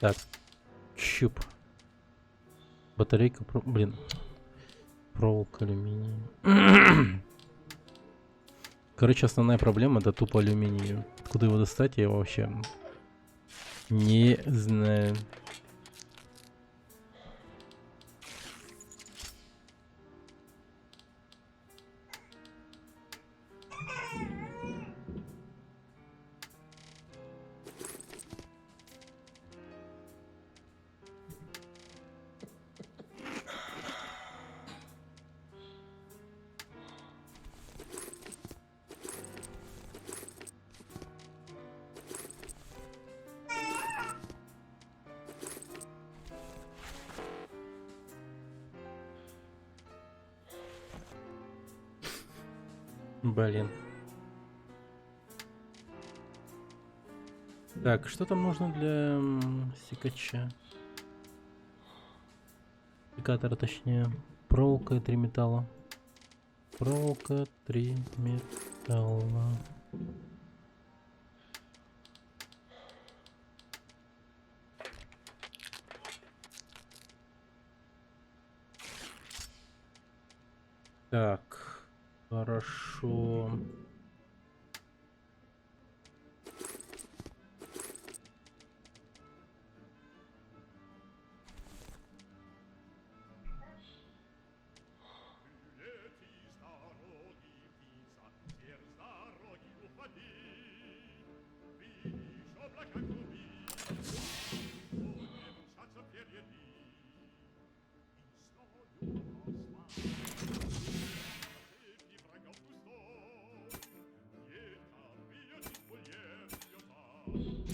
Так. Щуп. Батарейка, блин. Проволока, алюминий. Короче, основная проблема это тупо алюминий. Откуда его достать, я его вообще не знаю. Блин. Так, что там нужно для секача? Секатора, точнее. Проволока и 3 металла. Проволока, 3 металла. Так, хорошо.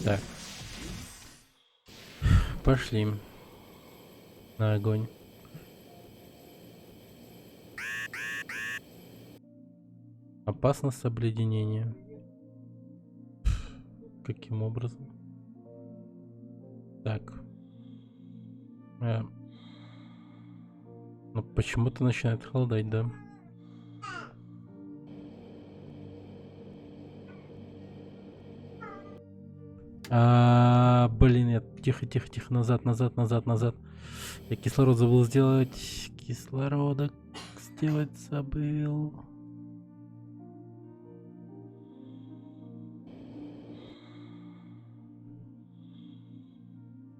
Так. Пошли. На огонь. Опасность обледенения. Каким образом? Так. Ну почему-то начинает холодать, да? Блин, я тихо, назад. Я кислород забыл сделать. Кислорода сделать забыл.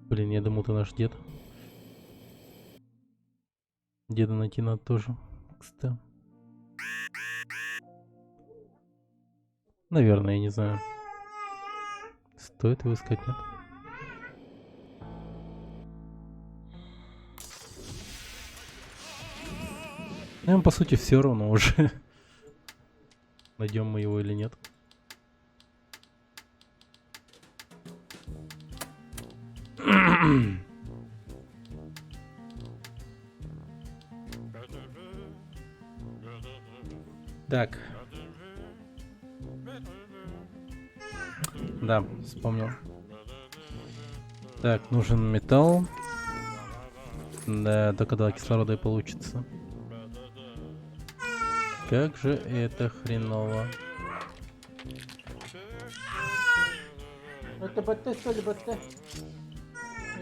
Блин, я думал, ты наш дед. Деда найти надо тоже, кстати. Наверное, я не знаю. Стоит его искать, нет? Нам по сути все равно уже. Найдем мы его или нет. Так. Да, вспомнил. Так, нужен металл. Да, до когда кислорода и получится. Как же это хреново. Это БТ, что ли, БТ?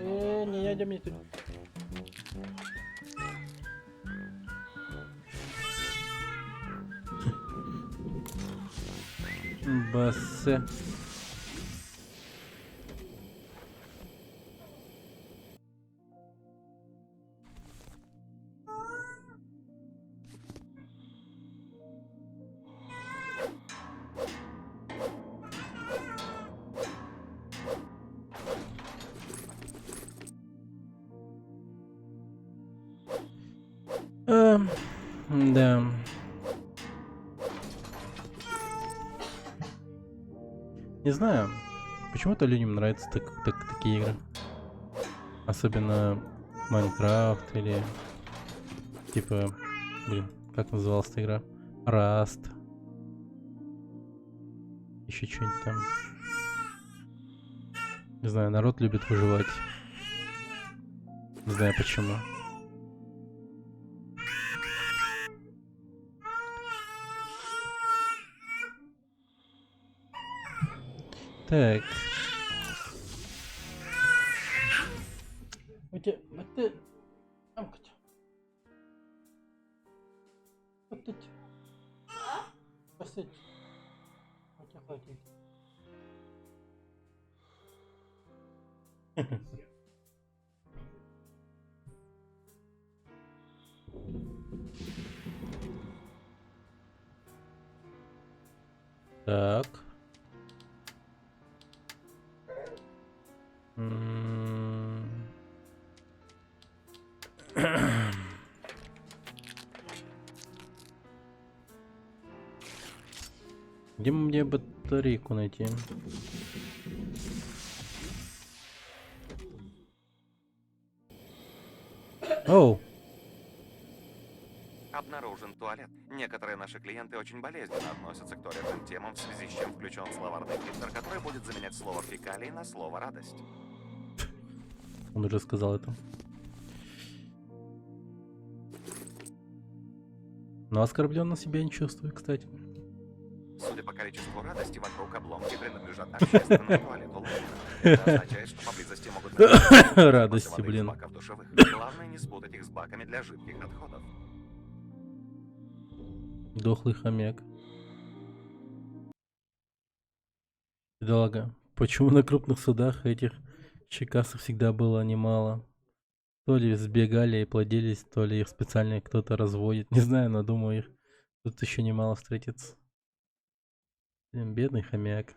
Не ядем не тут. Бассе. Да. Не знаю, почему-то людям нравятся такие игры. Особенно Майнкрафт или типа, блин, как называлась эта игра? Rust. Еще что-нибудь там. Не знаю, народ любит выживать. Не знаю почему. Так. Вот ты... Посадь. Так. Где мне батарейку найти? Оу. Обнаружен туалет. Некоторые наши клиенты очень болезненно относятся к туалетным темам, в связи с чем включен словарный фильтр, который будет заменять слово «фекалий» на слово «радость». Он уже сказал это. Но оскорбленно себя не чувствую, кстати. Судя по количеству радости, вокруг обломки принадлежат общественному туалету Лондона. Это означает, что поблизости могут быть Радости, запасы воды из блин. баков душевых. Главное не спутать их с баками для жидких отходов. Дохлый хомяк. Бедолага. Почему на крупных судах этих чекасов всегда было немало? То ли сбегали и плодились, то ли их специально кто-то разводит. Не знаю, но думаю, их тут еще немало встретится. Блин, бедный хомяк.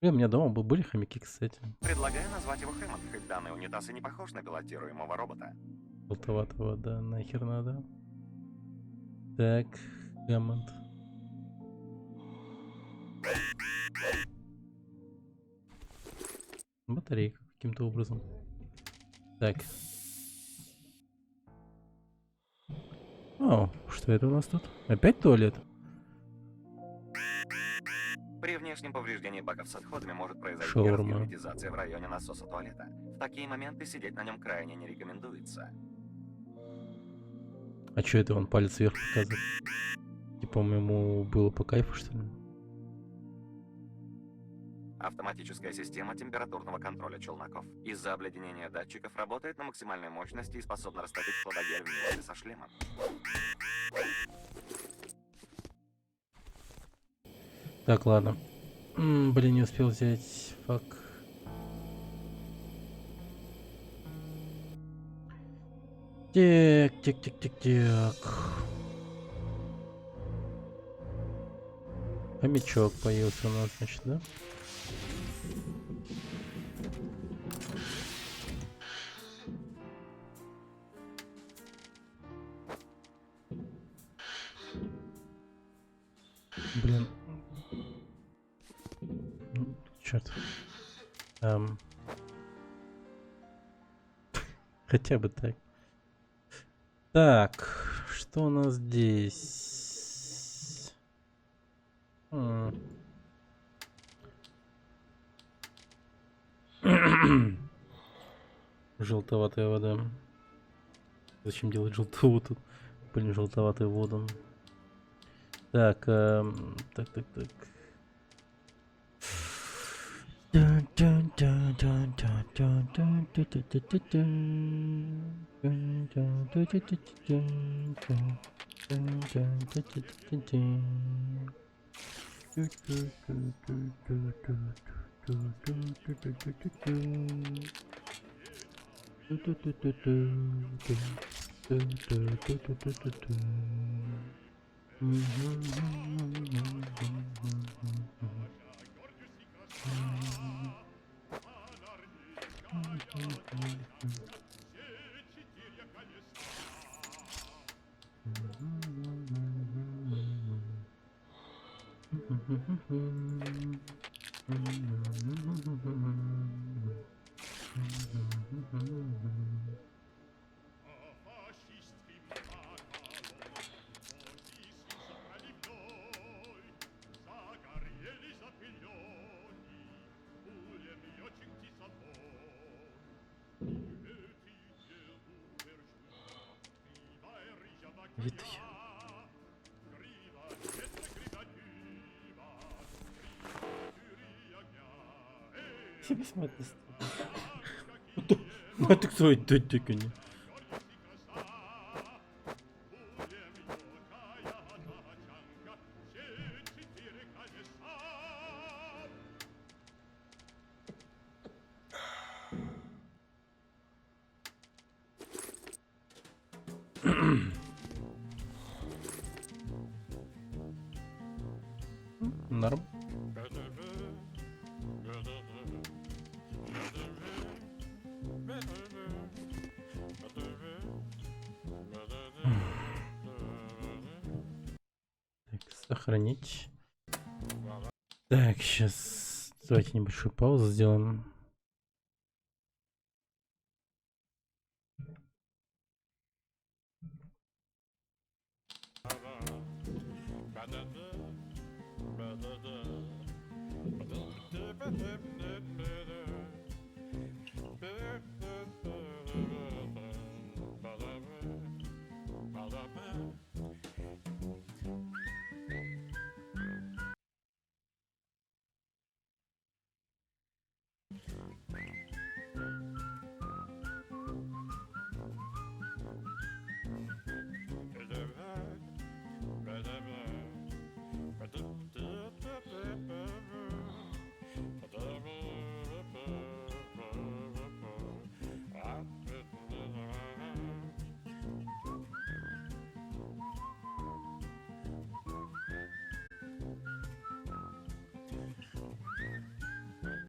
Блин, у меня дома были хомяки, кстати. Предлагаю назвать его Хэммонд, хоть данный унитаз и не похож на пилотируемого робота. Желтоватая вода, нахер надо. Так, Хэммонд. Батарейка каким-то образом. Так. О, что это у нас тут? Опять туалет? При внешнем повреждении баков с отходами может произойти Шаурма. разгерметизация в районе насоса туалета. В такие моменты сидеть на нем крайне не рекомендуется. А что это он палец вверх показывает? Типа ему было по кайфу, что ли? Автоматическая система температурного контроля челноков. Из-за обледенения датчиков работает на максимальной мощности и способна растопить хладогель вместе со шлемом. Так, ладно. Блин, не успел взять. Фак. Так. Хомячок появился у нас, значит, да? Блин. Черт. Хотя бы так. Так, что у нас здесь? Желтоватая вода. Зачем делать желтовую тут? Блин, желтоватую воду. Так, так. Витый. Себе смотрит. Ну ты кто это такой? Норм. Так, сохранить. Так, сейчас давайте небольшую паузу сделаем.